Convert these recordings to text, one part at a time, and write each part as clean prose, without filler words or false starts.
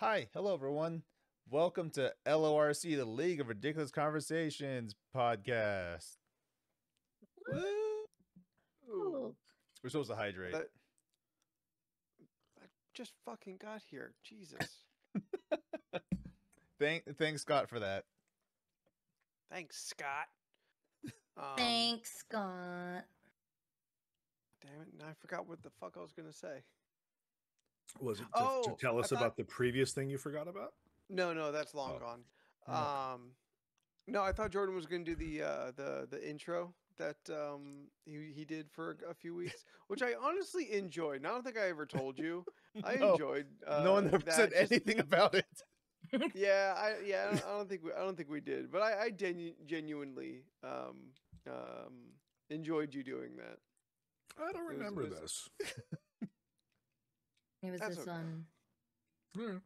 Hi, hello everyone. Welcome to LORC, the League of Ridiculous Conversations podcast. Woo! Ooh. We're supposed to hydrate. That I just fucking got here. Jesus. Thanks Scott for that. Thanks, Scott. Thanks, Scott. Damn it! Now I forgot what the fuck I was gonna say. Was it to Oh, tell I us thought- about the previous thing you forgot about? No, that's long Oh. gone. Okay. No, I thought Jordan was gonna do the intro that he did for a few weeks, which I honestly enjoyed. And I don't think I ever told you. I No, enjoyed. no one ever that. said Just- anything about it. Yeah, I don't think we did, but I genuinely enjoyed you doing that. I don't was- remember it was- this. It was That's this okay.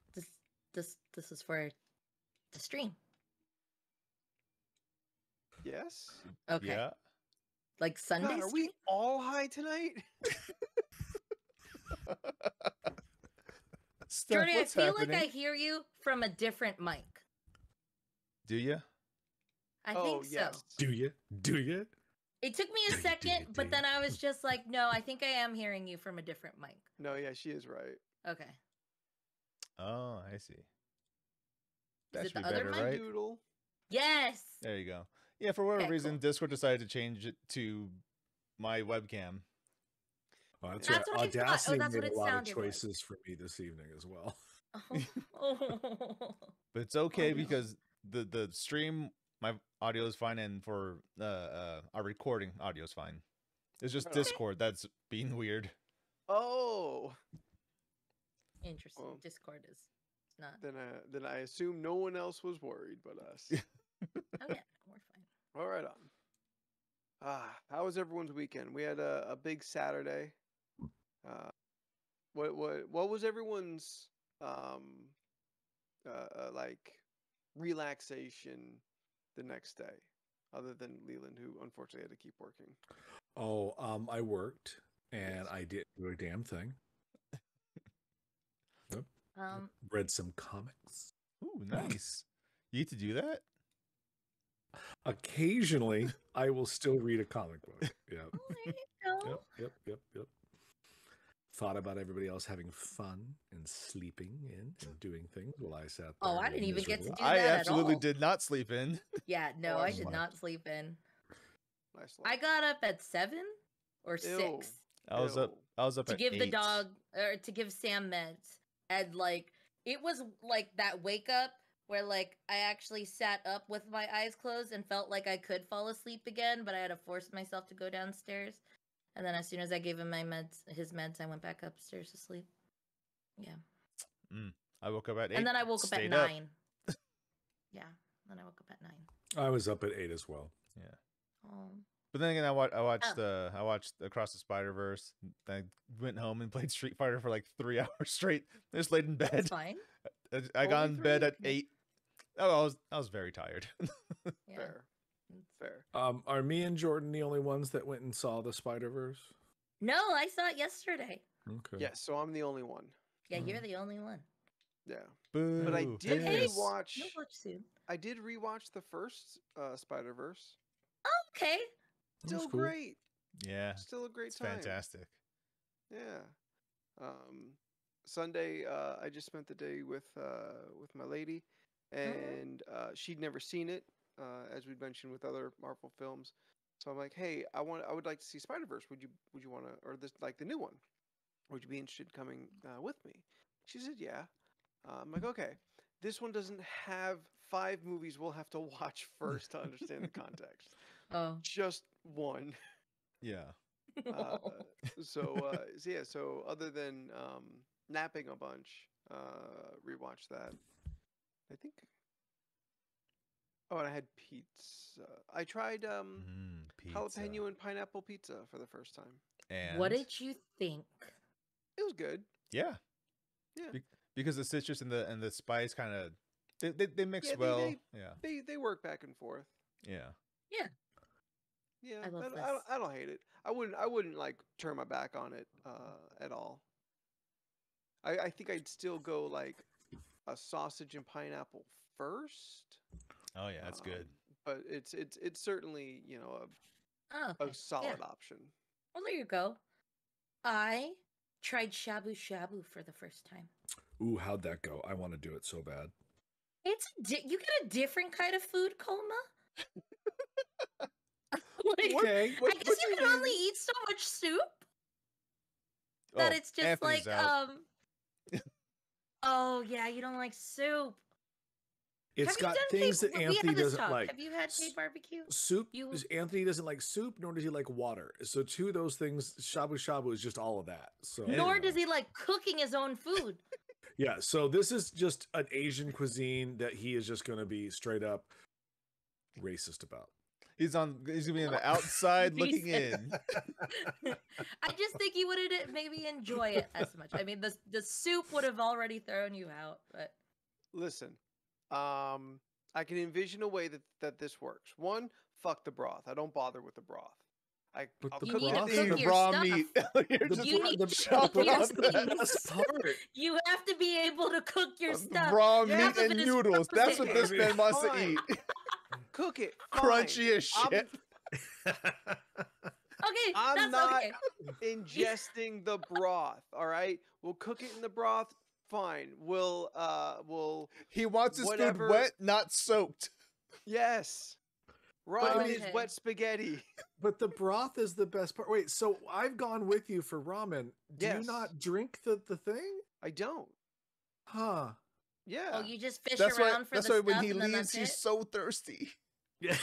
this is for the stream. Yes. Okay. Yeah. Like Sunday God, are stream? we all high tonight? Steph, Jordan, I what's feel happening? like I hear you from a different mic. Do you? I Oh, think so. yes. Do you? Do you? It took me a Do you, second, but do then you? I was just like, no, I think I am hearing you from a different mic. No, yeah, she is right. Okay. Oh, I see. That it should be the other better, mic? right? Doodle. Yes. There you go. Yeah, for whatever Okay, reason, cool. Discord decided to change it to my webcam. Oh, that's That's right. what I thought. Oh, Audacity that's made what a it lot of sounded like. choices for me this evening as well. Oh. But it's okay no. because the stream, my audio is fine, and for our recording, audio is fine. It's just Right on. Discord that's being weird. Oh, Interesting. Well, Discord is not. then I assume no one else was worried but us. Oh yeah, we're fine. All right on. How was everyone's weekend? We had a big Saturday. What was everyone's like relaxation the next day, other than Leland, who unfortunately had to keep working. Oh, I worked and Yes. I didn't do a damn thing. Yep. Read some comics. Ooh, nice. You get to do that? Occasionally, I will still read a comic book. Yeah. Oh, there you go. Yep. Thought about everybody else having fun and sleeping in and doing things while I sat there. Oh, I didn't even get to miserable. do I that at absolutely all. did not sleep in. Yeah, no, Oh, I I did slept. not sleep in. Nice. I got up at 7 or 6 Ew. I was up. I was up to at give the 8. dog or to give Sam meds, and like it was like that wake up where like I actually sat up with my eyes closed and felt like I could fall asleep again, but I had to force myself to go downstairs. And then as soon as I gave him his meds, I went back upstairs to sleep. Yeah. I woke up at 8. And then I woke up at stayed 9. Yeah. Then I woke up at 9. I was up at 8 as well. Yeah. Oh. But then again, I watched Oh. I watched Across the Spider-Verse. I went home and played Street Fighter for like 3 hours straight. I just laid in That's bed. fine. I got Only in bed 3? at 8. Oh, I was very tired. Yeah. Fair. It's- Fair. Are me and Jordan the only ones that went and saw the Spider-Verse? No, I saw it yesterday. Okay. Yes, so I'm the only one. Yeah, you're Mhm. the only one. Yeah. Boo. But I did Hey, rewatch. You'll watch soon. I did rewatch the first Spider-Verse. Okay. That's Still cool. great. Yeah, Still a great it's time. fantastic. Yeah. Sunday, I just spent the day with my lady, and she'd never seen it, as we'd mentioned with other Marvel films. So I'm like, hey, I would like to see Spider-Verse. Would you want to, or this like the new one? Would you be interested in coming with me? She said, yeah. I'm like, okay. This one doesn't have 5 movies we'll have to watch first to understand the context. Oh. Just one. Yeah. So other than napping a bunch, rewatch that. I think. Oh, and I had pizza. I tried Pizza. jalapeno and pineapple pizza for the first time. And What did you think? It was good. Yeah. Yeah. Because the citrus and the spice kind of they mix Yeah, well. they- Yeah. They work back and forth. Yeah. Yeah, I love I don't hate it. I wouldn't like turn my back on it at all. I think I'd still go like a sausage and pineapple first. Oh yeah, that's good. But it's certainly, you know, Oh, a okay. solid Yeah. option. Well, there you go. I tried shabu shabu for the first time. Ooh, how'd that go? I want to do it so bad. It's you get a different kind of food coma. Like, Okay. I guess you can only eat so much soup that it's just Anthony's like out. Oh yeah, you don't like soup. It's Have you got done things that we had Anthony this doesn't talk. like. Have you had paid barbecue? Soup. You- Anthony doesn't like soup, nor does he like water. So two of those things, shabu shabu is just all of that. So Nor does he like cooking his own food. Yeah, so this is just an Asian cuisine that he is just going to be straight up racist about. He's gonna be on the outside looking in. I just think you wouldn't maybe enjoy it as much. I mean, the soup would have already thrown you out, but Listen, I can envision a way that this works. One, fuck the broth. I don't bother with the broth. But I'll the You need to broth- cook Eat your raw stuff. meat. You're The just You need to chop cook your raw things. That's hard. You have to be able to cook your stuff. raw Yeah, meat half of and it is noodles. That's what this frozen. man wants to Fine. eat. Cook it. Fine. Crunchy as I'm- shit. Okay, I'm that's not okay. ingesting the broth. All right, we'll cook it in the broth. Fine. We'll He wants his whatever- food wet, not soaked. yes. I Ramen mean- is wet spaghetti. But the broth is the best part. Wait, so I've gone with you for ramen. Do you Yes. not drink the thing? I don't. Huh. Yeah. Oh, you just fish That's why. around for That's the why stuff, when he and then leaves, that's he's it? so thirsty. Yeah.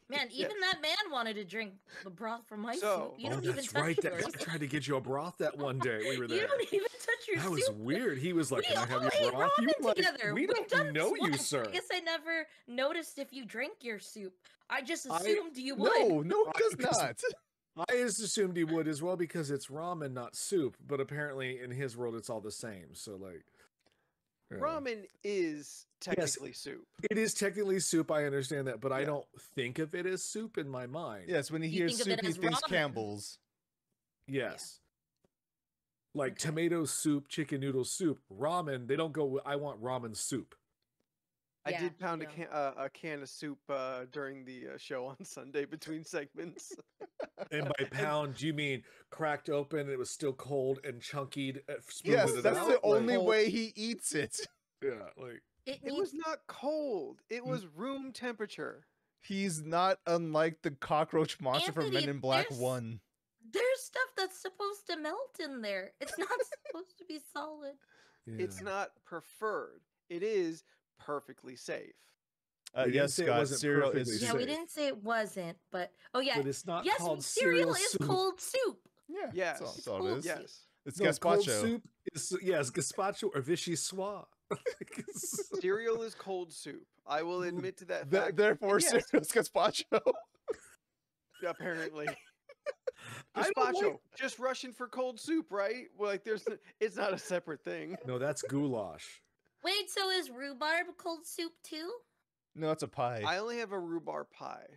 Man, even that man wanted to drink the broth from my So- soup. You Oh, don't even that's touch right. yours. That guy tried to get you a broth that one day we were You there. don't even touch your That soup. was weird. He was like, We "Can I have all your ate broth?" You ramen were like, together. "We We've don't done know this you, once. sir." I guess I never noticed if you drank your soup. I just assumed you would. No, he does Because- not. I just assumed he would as well because it's ramen, not soup. But apparently, in his world, it's all the same. So, like, yeah. Ramen is technically soup. It is technically soup. I understand that, but I Yeah. don't think of it as soup in my mind. Yes, when he You hears think of it soup, he as thinks ramen. Campbell's. Yes. Like Okay. tomato soup, chicken noodle soup, ramen. They don't go. I want ramen soup. I Yeah, did pound no. a can of soup during the show on Sunday between segments. And by pound, you mean cracked open? And it was still cold and chunkied. Yes, smoothed it that's out, the like- only way he eats it. Yeah, like It It needs was not cold. It was room temperature. He's not unlike the cockroach monster from Men Anthony, in Black there's- 1. there's stuff that's supposed to melt in there. It's not supposed to be solid. It's yeah. not preferred. It is perfectly safe. We didn't Yes, say it Scott, wasn't cereal perfectly is Yeah, safe. we didn't say it wasn't, but oh yeah, But it's not yes, called cereal is soup. cold soup. Yeah, Yes. that's all it Cold is. soup. Yes. It's No, cold gazpacho. soup is yes, gazpacho or vichyssoise. Cereal is cold soup. I will admit to that Th- fact. therefore, And yes, cereal is gazpacho. apparently. I don't Gazpacho, like- just Russian for cold soup, right? Well, like it's not a separate thing. No, that's goulash. Wait, so is rhubarb cold soup too? No, it's a pie. I only have a rhubarb pie.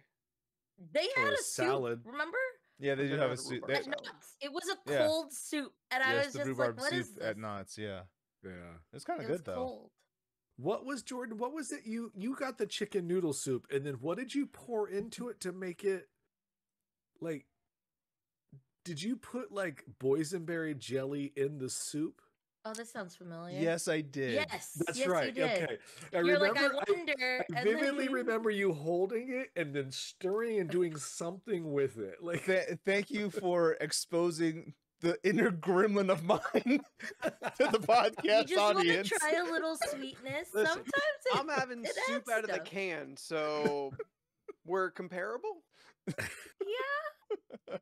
They Or had a a salad. soup, remember? Yeah, they I've do never have had a a soup. rhubarb They, At salad. Knott's. It was a Yeah. cold soup, and I yes, was the just rhubarb like, "What is soup this?" at Knott's. Yeah, Yeah. it's kind of It was good though. cold. What was Jordan? What was it? You got the chicken noodle soup, and then what did you pour into it to make it like? Did you put like boysenberry jelly in the soup? Oh, this sounds familiar. Yes, I did. Yes, That's yes, right. You did. Okay, I You're like, I remember. wonder. I and vividly then- remember you holding it and then stirring and doing something with it. Like Thank you for exposing the inner gremlin of mine to the podcast You just want to audience. try a little sweetness. Listen, Sometimes it, I'm having it soup adds out of the stuff. can, so we're comparable. Yeah.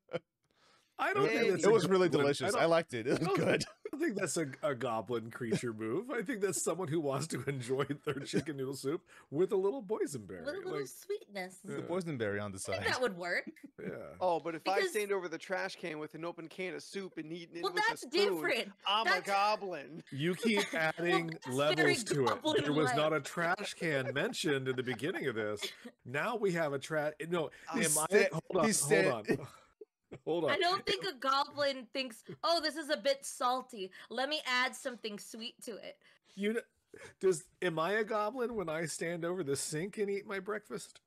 I don't think It that's It a was really goblin- delicious. I don't- liked it. It was don't- good. I don't think that's a goblin creature move. I think that's someone who wants to enjoy their chicken noodle soup with a little boysenberry. With a little Like, sweetness. The Yeah. boysenberry on the I think side. that would work. yeah. Oh, but if I Because- stand over the trash can with an open can of soup and eating it Well, with that's a spoon, different. I'm That's- a goblin. You keep adding that's very levels to it. goblin There was not a like. trash can mentioned in the beginning of this. Now we have a trash. No, He's am I? sta- Hold on. he's Hold sta- on. Hold on. I don't think a goblin thinks, "Oh, this is a bit salty. Let me add something sweet to it." Am I a goblin when I stand over the sink and eat my breakfast?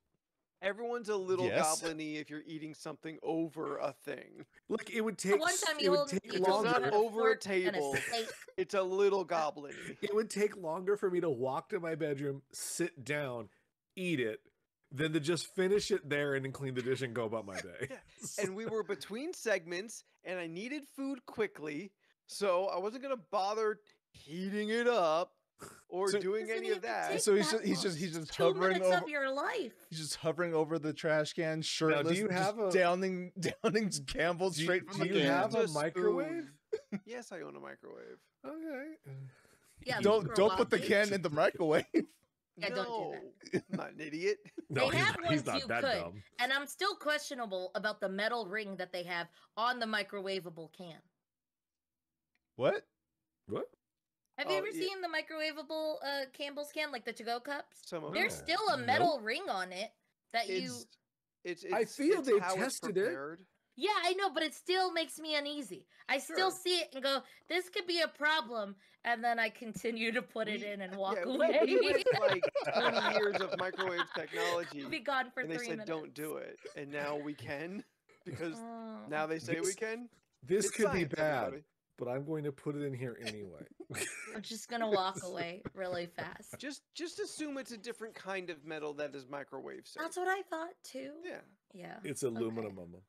Everyone's a little Yes. goblin-y if you're eating something over a thing. Look, it would The take one time it you would hold, take you told me not about longer. over a fork and table. steak. It's a little goblin-y. It would take longer for me to walk to my bedroom, sit down, eat it, than to just finish it there and then clean the dish and go about my day. Yeah. And we were between segments, and I needed food quickly, so I wasn't gonna bother heating it up or So- doing Doesn't any of even that. take So he's that just long. he's just 2 hovering minutes over. of your life. He's just hovering over the trash can, shirtless, you have just a- downing Campbell's straight from do the you can. have a Use microwave? spoon. Yes, I own a microwave. Okay. Yeah, Don't put the probably. can in the microwave. Yeah, no, don't do I'm not an idiot. No, They he's, have not- he's ones not you that could. dumb. And I'm still questionable about the metal ring that they have on the microwavable can. What? What? Have you Oh, ever yeah. seen the microwavable Campbell's can, like the to-go cups? Some of There's them. still a Nope. metal ring on it that you. It's I feel it's they how it's tested it. prepared. Yeah, I know, but it still makes me uneasy. I still Sure. see it and go, "This could be a problem," and then I continue to put it We- in and walk Yeah, away. we went like 20 years of microwave technology, I'll be gone for and they 3 said minutes. don't do it, and now we can because Oh. now they say we This- can. This It's could be science, bad, everybody. but I'm going to put it in here anyway. I'm just gonna walk away really fast. Just assume it's a different kind of metal that is microwave safe. That's what I thought too. Yeah, Yeah. It's aluminum.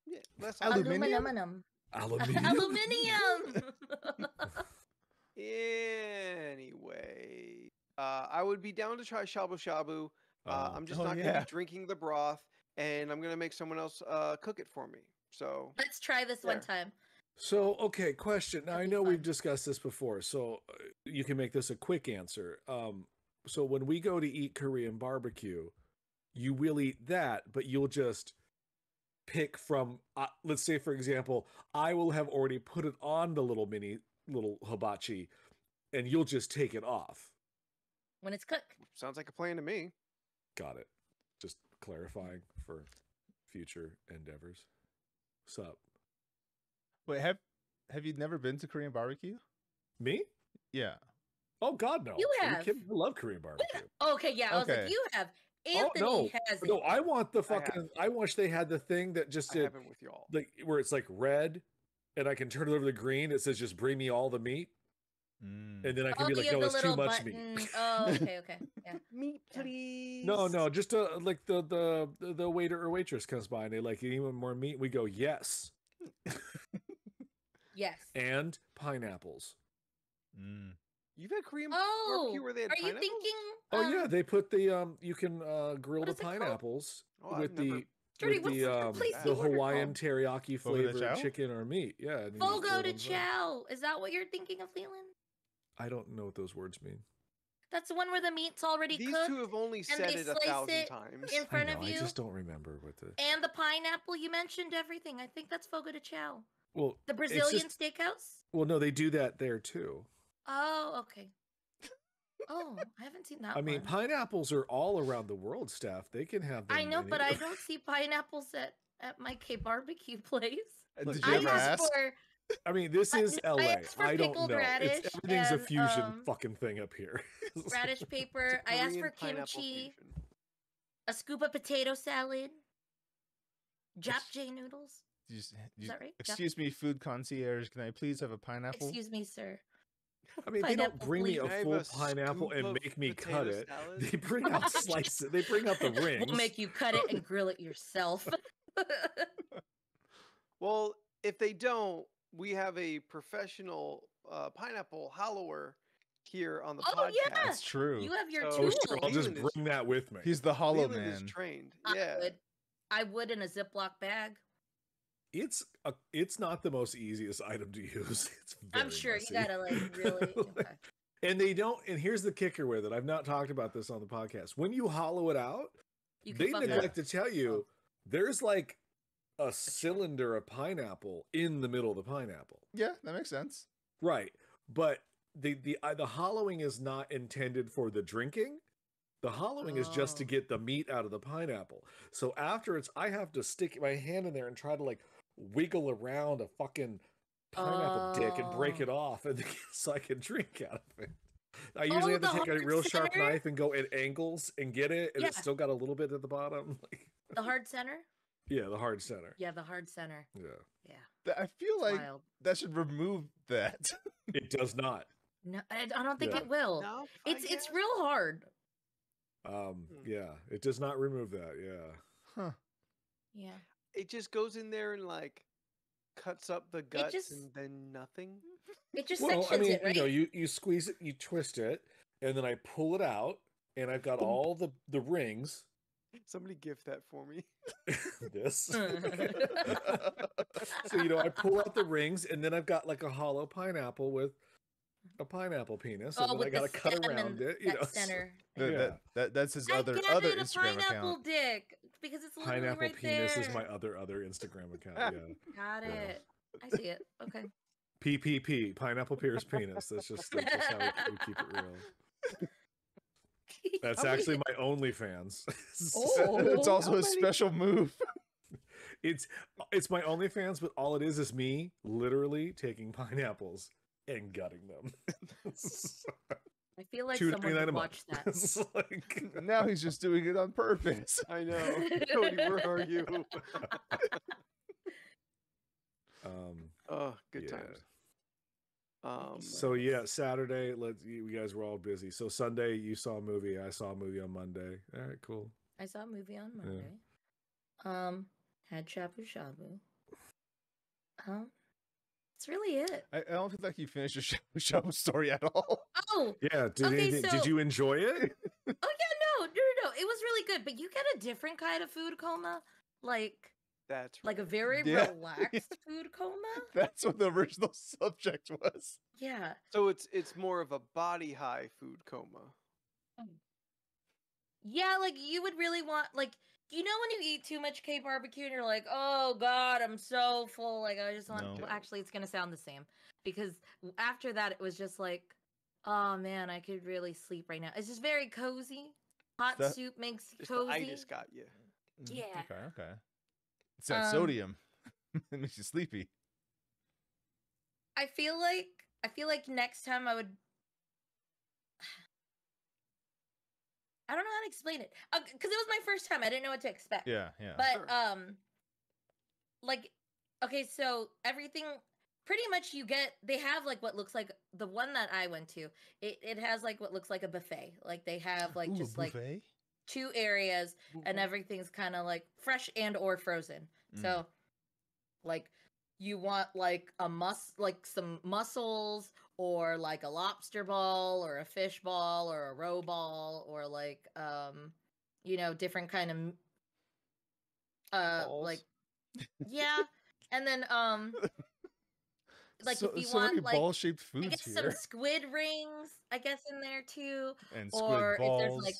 yeah. Less Aluminium? Aluminum. Aluminium. Aluminium. Anyway, I would be down to try shabu shabu. I'm just Oh, not gonna yeah. be drinking the broth, and I'm gonna make someone else cook it for me. So Let's try this one There. time. So, okay, question. Now, I That'd be know we've fun. discussed this before, so you can make this a quick answer. So when we go to eat Korean barbecue, you will eat that, but you'll just pick from, let's say, for example, I will have already put it on the little hibachi, and you'll just take it off. When it's cooked. sounds like a plan to me. Got it. Just clarifying for future endeavors. Sup? Wait, have you never been to Korean barbecue? Me? Yeah. Oh, God, no. You Are have. kidding? I love Korean barbecue. Okay, yeah. I was Okay. like, you have. Oh, Anthony no. has it. No, I want the I have. fucking. I wish they had the thing that just I did haven't with y'all. like where it's like red, and I can turn it over to green. It says just bring me all the meat, Mm. and then I can Oh, be like, you have no, the it's too little much button. meat. Oh, okay, okay. Yeah. Meat, Yeah. please. No, just like the waiter or waitress comes by and they like even more meat. We go yes, Yes. and pineapples. Mm. You've had Korean Oh, barbecue where they had are you pineapples? thinking? Oh yeah, they put the you can grill what the is it called? pineapples Oh, I've with never- the Jordy, with what's the the place the the you ordered Hawaiian called? teriyaki Fogo de flavored chao? chicken or meat. Yeah, and you just Fogo throw de it on top. Chao. Is that what you're thinking of, Leland? I don't know what those words mean. That's the one where the meat's already These cooked two have only said they it a slice 1,000 it times. in front I of know, you. I just don't remember what the. And the pineapple, you mentioned everything. I think that's Fogo de Chao. Well, The it's Brazilian just- steakhouse? well, no, they do that there too. Oh, okay. Oh, I haven't seen that I mean, one. pineapples are all around the world, Steph. They can have them. I know, in but any- I don't see pineapples at my K barbecue place. Look, Did you I ever asked ask? for I mean, this is I LA. asked for I don't pickled know. radish Everything's a and, fusion fucking thing up here. radish paper. It's a I asked for Korean pineapple kimchi, fusion. a scoop of potato salad, japchae noodles. that right? Excuse me, food concierge. Can I please have a pineapple? Excuse me, sir. I mean, they don't Pineapple, bring me please. a Can I have full a pineapple scoop and of make me cut potato it. salad? They bring out slices. They bring out the rings. We'll make you cut it and grill it yourself. Well, if they don't, we have a professional pineapple hollower here on the Oh, podcast. yeah. That's true. You have your So- Oh, tools. sure, I'll just Leland is- bring that with me. He's the hollow Leland is man. trained. I Yeah. would. I would in a Ziploc bag. It's not the most easiest item to use. It's very I'm sure messy. you gotta like really. Okay. And they don't. And here's the kicker with it. I've not talked about this on the podcast. When you hollow it out, You can they fuck it up. neglect to tell you there's like a cylinder of pineapple in the middle of the pineapple. Yeah, that makes sense. Right. But the hollowing is not intended for the drinking. The hollowing is just to Oh. get the meat out of the pineapple. So after I have to stick my hand in there and try to like wiggle around a fucking pineapple dick and break Oh. it off, and so I can drink out of it. I usually have to the take a hard real sharp center? knife and go at angles and get it, and it's Yeah. still got a little bit at the bottom. Like, The hard center? yeah, the hard center. Yeah, the hard center. Yeah, Yeah. I feel It's like wild. that should remove that. it does not. No, I don't think Yeah. it will. No, It's guess. real hard. Yeah, it does not remove that. Yeah. Huh. Yeah. It just goes in there and like cuts up the guts just- and then nothing. It just Well, sections I mean, it, right? you squeeze it, you twist it, and then I pull it out, and I've got all the rings. Somebody gift that for me. This. So I pull out the rings, and then I've got like a hollow pineapple with a pineapple penis, and then I with the gotta cut stem around and it. that center. That's his I other get other it, a Instagram pineapple account. dick because it's literally Pineapple right penis there. is my other Instagram account. Yeah. Got Yeah. it. I see it. Okay. PPP, pineapple pierce penis. That's just how we keep it real. That's actually my OnlyFans. Oh. It's also How a many- special move. It's my OnlyFans, but all it is me literally taking pineapples and gutting them. I feel like $2.99 someone a would month. watch that. It's like, Now he's just doing it on purpose. I know. Cody, where are you? Oh, good yeah. times. So yeah, Saturday. You guys were all busy. So Sunday, you saw a movie. I saw a movie on Monday. All right, cool. I saw a movie on Yeah. Monday. Had shabu shabu. That's really it. I don't feel like you finished the show story at all. Oh, Yeah. Okay, Did so- you enjoy it? no. It was really good, but you get a different kind of food coma, like That's a right. very Yeah. relaxed food coma. That's what the original subject was. Yeah. So it's more of a body high food coma. Yeah, like you would really want when you eat too much K barbecue and you're like, oh god, I'm so full. Like I just want. No. Well, actually, it's gonna sound the same because after that, it was just like, oh man, I could really sleep right now. It's just very cozy. Hot That- soup makes you Just the cozy. itis got you. Yeah. Okay. It's that sodium. It makes you sleepy. I feel like next time I would. I don't know how to explain it because it was my first time. I didn't know what to expect. Yeah. But Sure. okay, so everything pretty much they have like what looks like the one that I went to. It has like what looks like a buffet. Like they have like Ooh, just a like buffet? 2 areas and everything's kind of like fresh and or frozen. So like you want like some mussels or like a lobster ball or a fish ball or a roe ball or like different kind of Balls? like yeah, and then like so, if you so want many like ball-shaped I foods guess some here, squid rings I guess in there too, and squid or balls, if there's like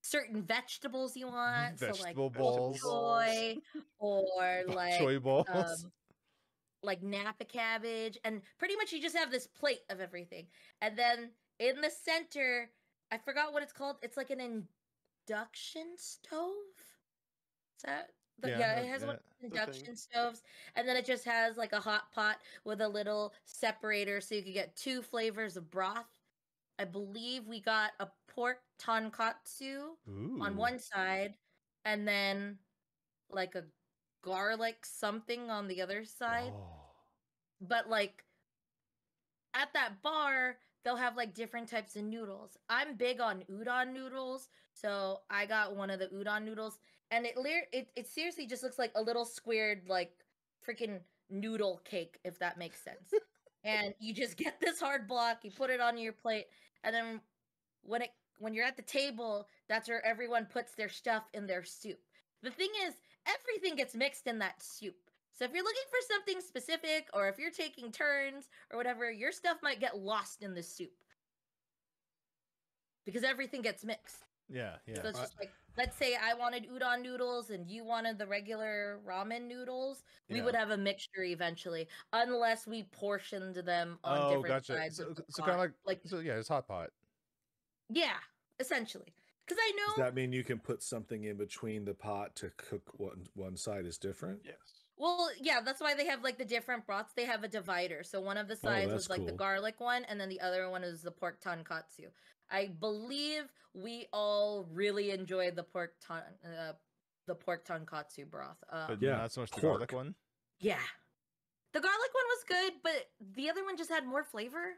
certain vegetables you want, vegetable so balls, like choy or like choy balls. like Napa cabbage, and pretty much you just have this plate of everything, and then in the center, I forgot what it's called. It's like an induction stove. Is that? It has one of those the thing. induction stoves, and then it just has like a hot pot with a little separator, so you could get 2 flavors of broth. I believe we got a pork tonkatsu on Ooh. one side, and then like a garlic something on the other side. Oh. But like at that bar, they'll have like different types of noodles. I'm big on udon noodles, so I got one of the udon noodles, and it seriously just looks like a little squared like freaking noodle cake, if that makes sense. And you just get this hard block, you put it on your plate, and then when you're at the table, that's where everyone puts their stuff in their soup. The thing is, everything gets mixed in that soup. So if you're looking for something specific, or if you're taking turns or whatever, your stuff might get lost in the soup because everything gets mixed. Yeah. So it's just like, let's say I wanted udon noodles and you wanted the regular ramen noodles. We Yeah. would have a mixture eventually, unless we portioned them on Oh, different gotcha. sides So, of the so pot. kind of like so yeah, it's hot pot. yeah, essentially. Because I Does know that mean you can put something in between the pot to cook one side is different? Yes. Well, yeah, that's why they have like the different broths. They have a divider. So one of the sides that's was like the cool. garlic one, and then the other one is the pork tonkatsu. I believe we all really enjoyed the pork tonkatsu broth. But Yeah, not so much the garlic pork. one. Yeah, the garlic one was good, but the other one just had more flavor.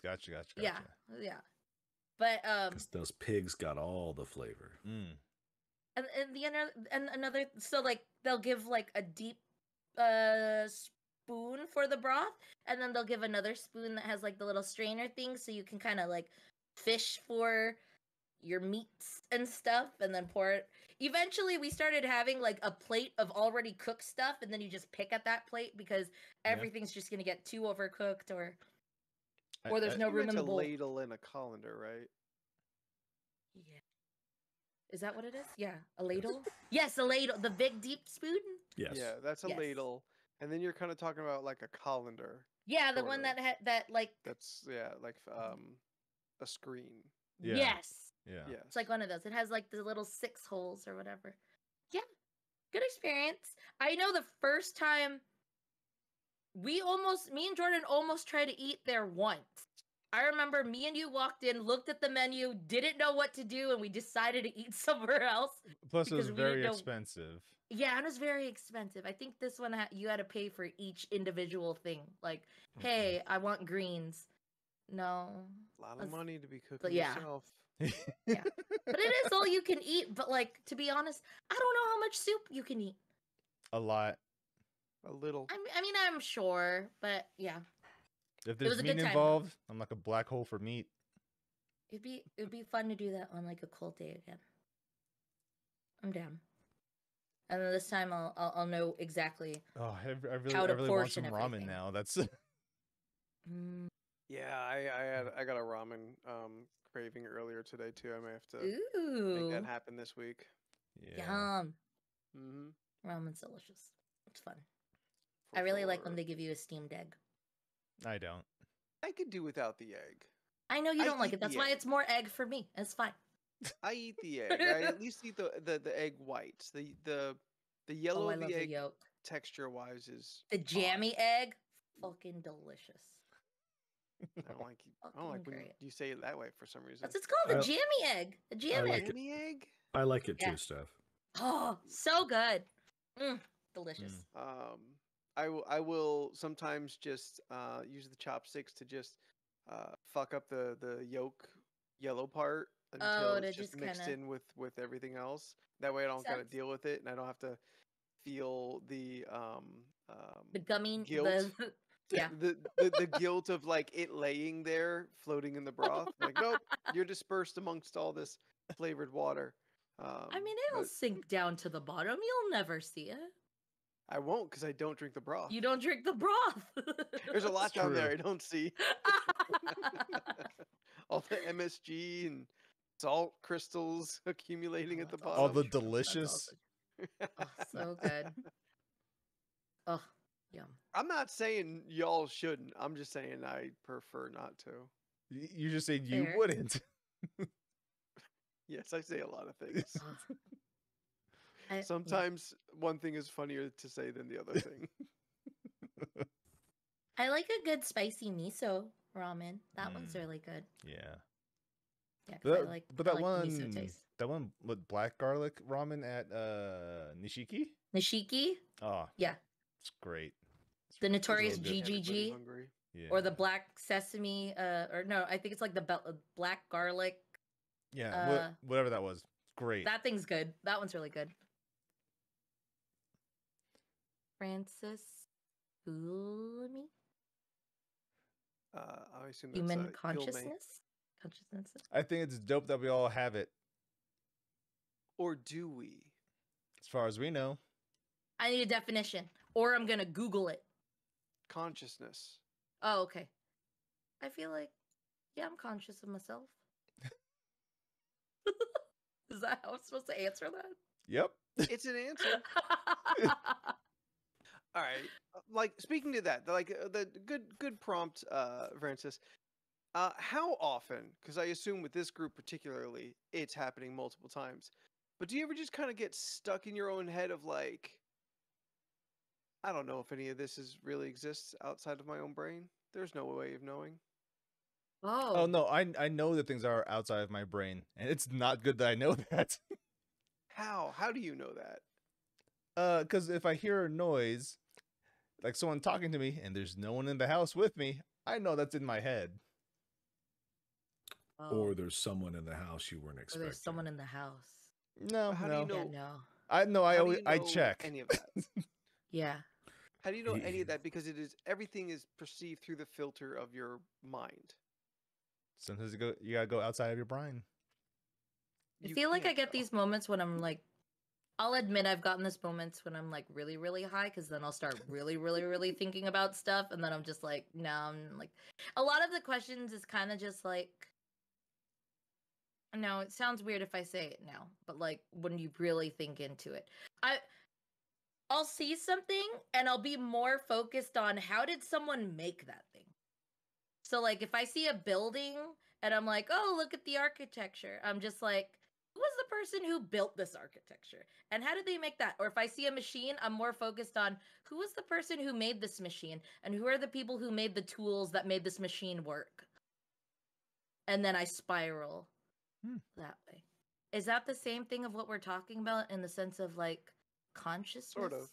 Gotcha. Yeah, yeah. But 'Cause those pigs got all the flavor. and another, so like they'll give like a deep spoon for the broth, and then they'll give another spoon that has like the little strainer thing, so you can kind of like fish for your meats and stuff, and then pour it. Eventually we started having like a plate of already cooked stuff, and then you just pick at that plate because everything's just gonna get too overcooked, or there's no You room meant in the a bowl. ladle and a colander, right? Yeah. Is that what it is? Yeah, a ladle. Yes, a ladle. The big deep spoon. Yes. Yeah, that's a Yes. ladle. And then you're kind of talking about like a colander. Yeah, the Sort one of. that had that like. That's like a screen. Yeah. Yes. Yeah. Yes. It's like one of those. It has like the little 6 holes or whatever. Yeah. Good experience. I know the first time me and Jordan almost tried to eat there once. I remember me and you walked in, looked at the menu, didn't know what to do, and we decided to eat somewhere else. Plus, it was because we didn't very know- expensive. Yeah, and it was very expensive. I think this one you had to pay for each individual thing. Like, hey, I want greens. No. A lot of That's- money to be cooking yeah. yourself. Yeah. But it is all you can eat. But like, to be honest, I don't know how much soup you can eat. A lot. A little. I mean, I'm sure, but yeah, If was there's a meat good time, though. involved, I'm like a black hole for meat. it'd be fun to do that on like a cold day again. I'm down. And then this time I'll know exactly. Oh, I really How to want portion some ramen everything. now. That's Mm, Yeah, I got a ramen craving earlier today too. I may have to make that ooh, happen this week. yeah. yum! Mm-hmm. Ramen's delicious. It's fun. I really like when they give you a steamed egg. I don't. I could do without the egg. I know you I don't like eat it. That's the why egg. it's more egg for me. It's fine. I eat the egg. I at least eat the egg whites. The yellow Oh, I of love the the egg yolk. texture wise is The off. jammy egg, fucking delicious. I don't like when great. you say it that way for some reason. What's it's called? The I- jammy egg. The jam like egg. it. Jammy egg? I like it Yeah. too, Steph. Oh, so good. Delicious. I will sometimes just use the chopsticks to just fuck up the yolk yellow part until to it's just just mixed kinda- in with everything else. That way I don't gotta Sense. deal with it and I don't have to feel the The gummy. guilt. Yeah. the guilt of like it laying there floating in the broth. Like, nope, you're dispersed amongst all this flavored water. I mean, it'll but sink down to the bottom. You'll never see it. I won't because I don't drink the broth. You don't drink the broth. There's a lot down there true. I don't see. All the MSG and salt crystals accumulating at the that's bottom. All the That's delicious. Oh, so good. Oh, yum. I'm not saying y'all shouldn't. I'm just saying I prefer not to. You just said you Fair. wouldn't. Yes, I say a lot of things. Oh. Yeah. Sometimes one thing is funnier to say than the other thing. I like a good spicy miso ramen. That one's Mm. really good. Yeah. Yeah, 'cause But, I like, but I that like the miso one, taste. that one with black garlic ramen at Nishiki. Nishiki, Oh, yeah, it's great. It's the it's notorious real good. Everybody GGG, hungry. Yeah. or the black sesame, or no, I think it's like the black garlic. yeah, whatever that was. Great. That thing's good. That one's really good. Francis, fool me. I assume that's Human Gilme. consciousness. Consciousness. I think it's dope that we all have it. Or do we? As far as we know. I need a definition, or I'm gonna Google it. Consciousness. Oh, okay. I feel like, yeah, I'm conscious of myself. Is that how I'm supposed to answer that? Yep. It's an answer. All right. Like speaking to that, like the good prompt, Francis. How often? Because I assume with this group particularly, it's happening multiple times. But do you ever just kind of get stuck in your own head of like, I don't know if any of this really exists outside of my own brain. There's no way of knowing. Oh Oh, no, I know that things are outside of my brain, and it's not good that I know that. How? How do you know that? Because if I hear a noise, like someone talking to me, and there's no one in the house with me, I know that's in my head. Or there's someone in the house you weren't or expecting. there's someone in the house. No, How do you no, know? Yeah, no. I know. I How do always you I know check. any of that? Yeah. How do you know He- any of that? Because everything is perceived through the filter of your mind. Sometimes you gotta go outside of your brain. I You feel like I can't, get though. these moments when I'm like, I'll admit I've gotten this moments when I'm like really, really high, because then I'll start really, really, really thinking about stuff, and then I'm just like, no, I'm like, a lot of the questions is kind of just like, no, it sounds weird if I say it now, but like when you really think into it, I'll see something and I'll be more focused on how did someone make that thing. So like if I see a building and I'm like, oh, look at the architecture, I'm just like, who was the person who built this architecture? And how did they make that? Or if I see a machine, I'm more focused on who was the person who made this machine and who are the people who made the tools that made this machine work. And then I spiral that way. Is that the same thing of what we're talking about in the sense of like consciousness? Sort of.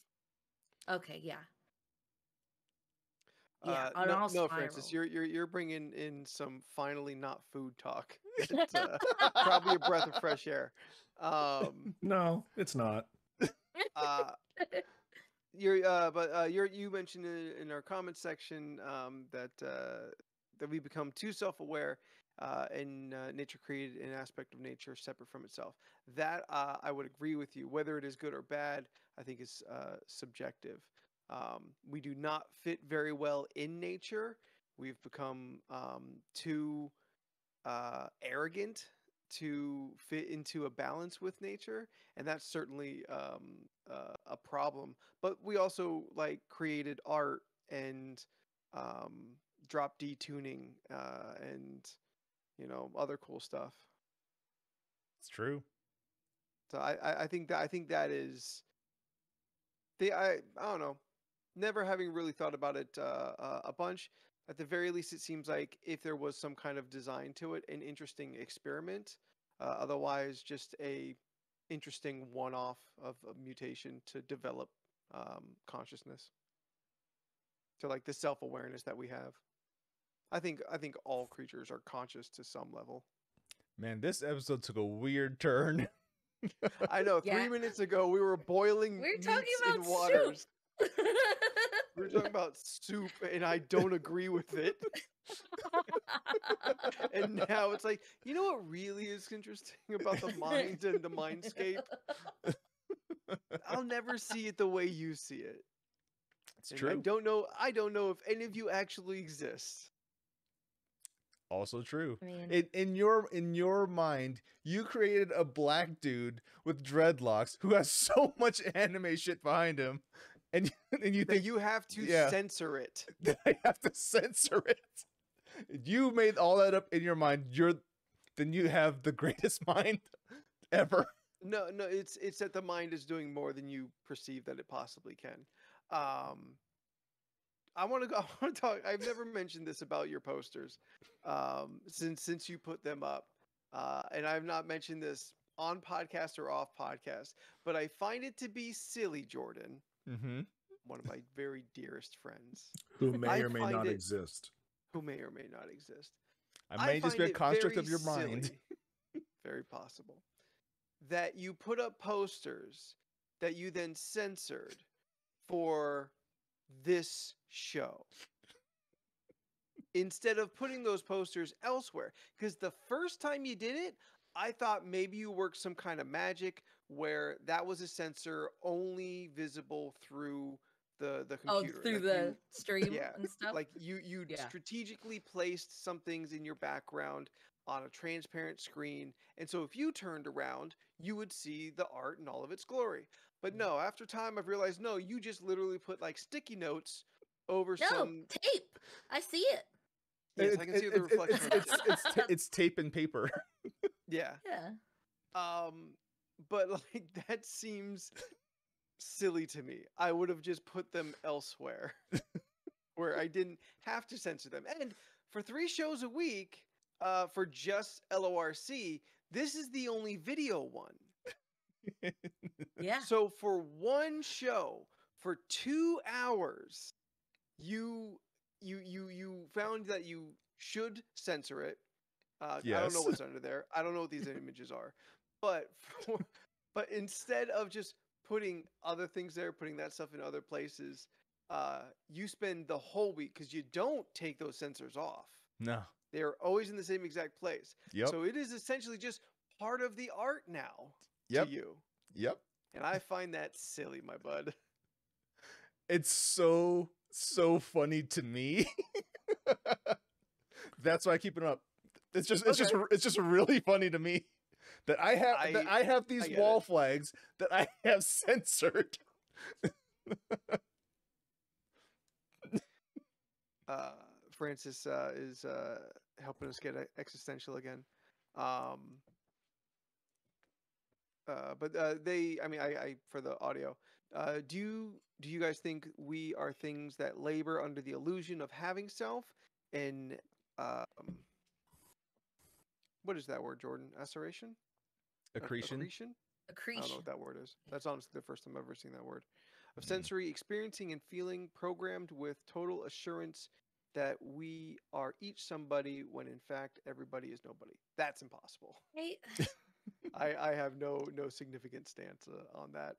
Okay, yeah. Yeah, and No, I'll no, spiral. Francis, you're bringing in some finally not food talk. It's probably a breath of fresh air. No, it's not. Uh, you mentioned in our comment section that we become too self-aware, and nature created an aspect of nature separate from itself. That I would agree with you. Whether it is good or bad, I think is subjective. We do not fit very well in nature. We've become too arrogant to fit into a balance with nature, and that's certainly a problem. But we also like created art and drop D tuning and other cool stuff. It's true. So I think that is I don't know. Never having really thought about it a bunch. At the very least, it seems like if there was some kind of design to it, an interesting experiment. Otherwise, just a interesting one-off of a mutation to develop consciousness. To like the self-awareness that we have. I think all creatures are conscious to some level. Man, this episode took a weird turn. I know. Yeah. 3 minutes ago, we were boiling We're talking meats about in waters. soup. We were talking about soup, and I don't agree with it. And now it's like, you know what really is interesting about the mind and the mindscape? I'll never see it the way you see it. It's And true. I don't know if any of you actually exist. Also true. I mean, In your mind, you created a black dude with dreadlocks who has so much anime shit behind him, and you That think you have to yeah. censor it. that I have to censor it. You made all that up in your mind. Then you have the greatest mind ever. No, it's that the mind is doing more than you perceive that it possibly can. I want to talk. I've never mentioned this about your posters, since you put them up, and I've not mentioned this on podcast or off podcast. But I find it to be silly, Jordan, Mm-hmm. one of my very dearest friends, Who may I or may find not it- exist. who may or may not exist. I may just be find a it construct very of your mind. silly, very possible, that you put up posters that you then censored for this show instead of putting those posters elsewhere. Because the first time you did it, I thought maybe you worked some kind of magic where that was a censor only visible through the oh, computer. through Like the stream yeah, and stuff. like you Yeah. strategically placed some things in your background on a transparent screen, and so if you turned around, you would see the art in all of its glory. But no, after time, I've realized no, you just literally put like sticky notes over No, some. tape. I see it. Yes, I can see the reflection. of it. It's tape and paper. Yeah. Yeah. But like that seems silly to me. I would have just put them elsewhere where I didn't have to censor them. And for 3 shows a week, for just LORC, this is the only video one. Yeah. So for one show, for 2 hours, you found that you should censor it. I don't know Yes. what's under there. I don't know what these images are. But but instead of just putting other things there, putting that stuff in other places, you spend the whole week, because you don't take those censors off. No. They are always in the same exact place. Yep. So it is essentially just part of the art now Yep. to you. Yep. And I find that silly, my bud. It's so funny to me. That's why I keep it up. It's just really funny to me that I have these get wall it. flags that I have censored. Francis is helping us get existential again. But I for the audio, do you guys think we are things that labor under the illusion of having self and what is that word, Jordan? Asseration? Accretion. Accretion? I don't know what that word is. That's honestly the first time I've ever seen that word. Of sensory experiencing and feeling, programmed with total assurance that we are each somebody when in fact everybody is nobody. That's impossible. Right? I have no significant stance on that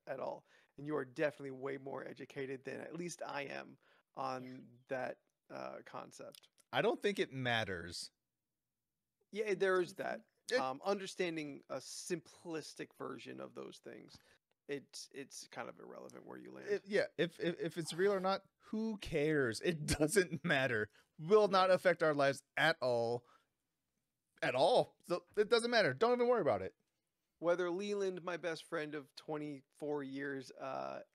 at all. And you are definitely way more educated than at least I am on that concept. I don't think it matters. Yeah, there is that. It- Understanding a simplistic version of those things, it's kind of irrelevant where you land. If it's real or not, who cares? It doesn't matter. Will not affect our lives at all. At all. So it doesn't matter. Don't even worry about it. Whether Leland, my best friend of 24 years,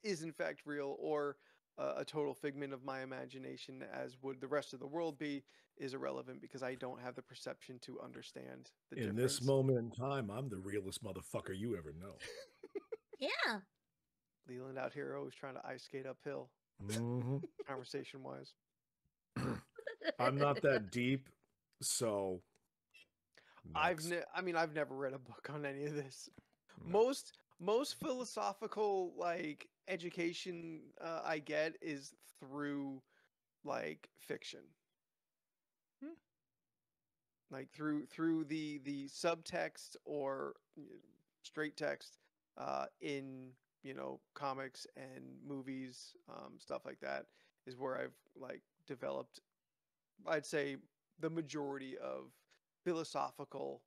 is in fact real or a total figment of my imagination, as would the rest of the world be, is irrelevant because I don't have the perception to understand the In difference. this moment in time, I'm the realest motherfucker you ever know. Yeah. Leland out here always trying to ice skate uphill, Mhm. conversation wise. I'm not that deep, so I've next. never read a book on any of this. No. Most philosophical like education I get is through like fiction. Like through the subtext or straight text in comics and movies, stuff like that is where I've like developed, I'd say, the majority of philosophical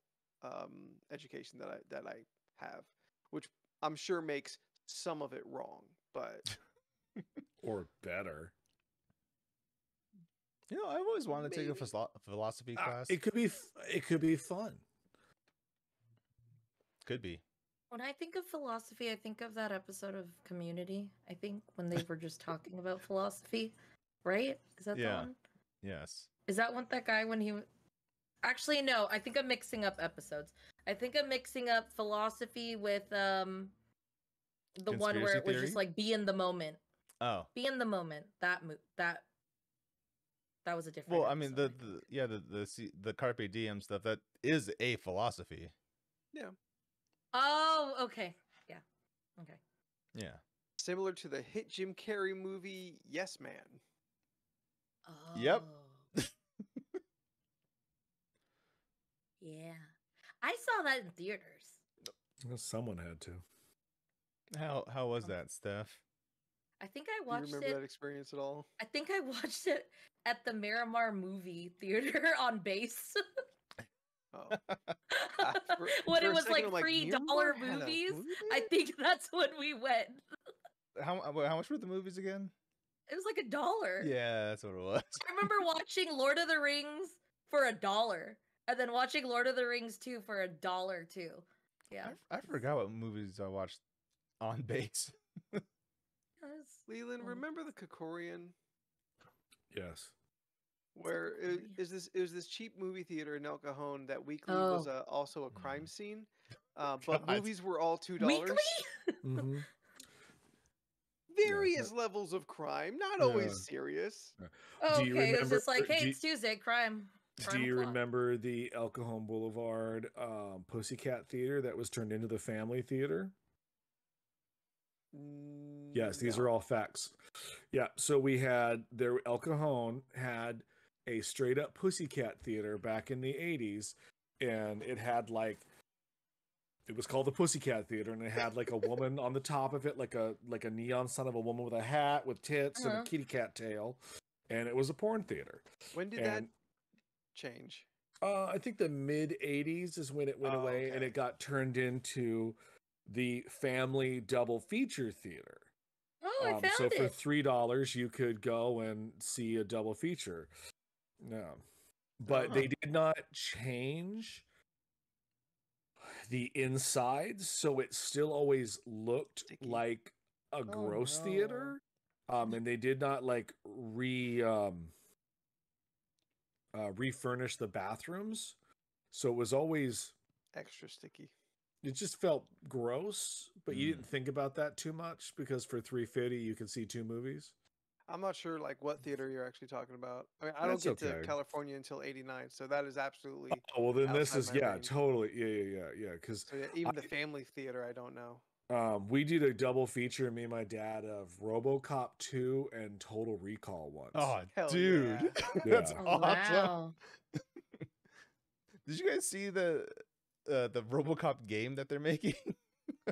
education that I have, which I'm sure makes some of it wrong, but Or better. I've always wanted to take a Maybe. philosophy class. It could be fun. Could be. When I think of philosophy, I think of that episode of Community. I think when they were just talking about philosophy, right? Is that the Yeah. one? Yes. Is that one that guy when he? Actually, no. I think I'm mixing up episodes. I think I'm mixing up philosophy with the one where Conspiracy it was theory? just like be in the moment. Oh. Be in the moment. That was a different. Well, I mean episode, the carpe diem stuff, that is a philosophy. Oh, okay. Yeah. Okay. Yeah. similar to the hit Jim Carrey movie Yes Man. Oh. Yep. Yeah. I saw that in theaters. Well, someone had to. How was that, Steph? I think I Do you watched remember it. that experience at all? I think I watched it at the Miramar movie theater on base. Oh. When For it a was second, like I'm like, $3 Miramar had a movies. movie I theater? think that's when we went. How much were the movies again? It was like $1. Yeah, that's what it was. I remember watching Lord of the Rings for $1, and then watching Lord of the Rings 2 for $1 too. Yeah. I forgot what movies I watched on base. Leland, remember the Kokorian? Yes. Where it was this cheap movie theater in El Cajon that weekly was also a crime scene, but God. movies were all $2. Weekly? hmm various levels of crime, not Yeah. always serious. Oh, Do you okay, it was just remember- like, hey, do- it's Tuesday, crime. Do you o'clock. remember the El Cajon Boulevard Pussycat Theater that was turned into the Family Theater? Yes, these No. are all facts. Yeah, so we had El Cajon had a straight up Pussycat Theater back in the 80s, and it had like, it was called the Pussycat Theater, and it had like a woman on the top of it, like a neon sign of a woman with a hat with tits and a kitty cat tail, and it was a porn theater. When did that change? I think the mid 80s is when it went away, and okay. it got turned into the Family Double Feature Theater. Oh, I found So it. for $3, you could go and see a double feature. Yeah, but they did not change the insides, so it still always looked Sticky. like a gross no. theater. And they did not like refurnish the bathrooms, so it was always Extra sticky. it just felt gross, but you didn't think about that too much because for $3.50 you could see 2 movies. I'm not sure like what theater you're actually talking about. I mean, I don't That's get to okay. California until '89, so that is absolutely. Oh, well, then this outside is my yeah, range. totally yeah. Because So yeah, even the family theater, I don't know. we did a double feater, me and my dad, of RoboCop 2 and Total Recall once. Oh, Hell dude, yeah. that's Oh, awesome. wow. Did you guys see the RoboCop game that they're making?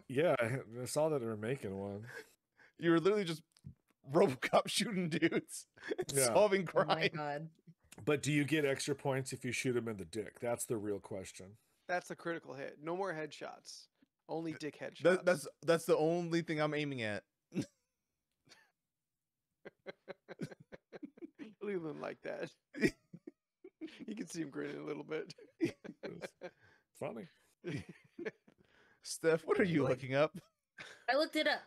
Yeah, I saw that they were making one. You were literally just RoboCop shooting dudes and Yeah. solving Oh my crime. god. But do you get extra points if you shoot him in the dick? That's the real question. That's the critical hit. No more headshots. Only dick headshots. That's the only thing I'm aiming at. Leland like that. You can see him grinning a little bit. Funny. Steph, what are you Like- looking up? I looked it up.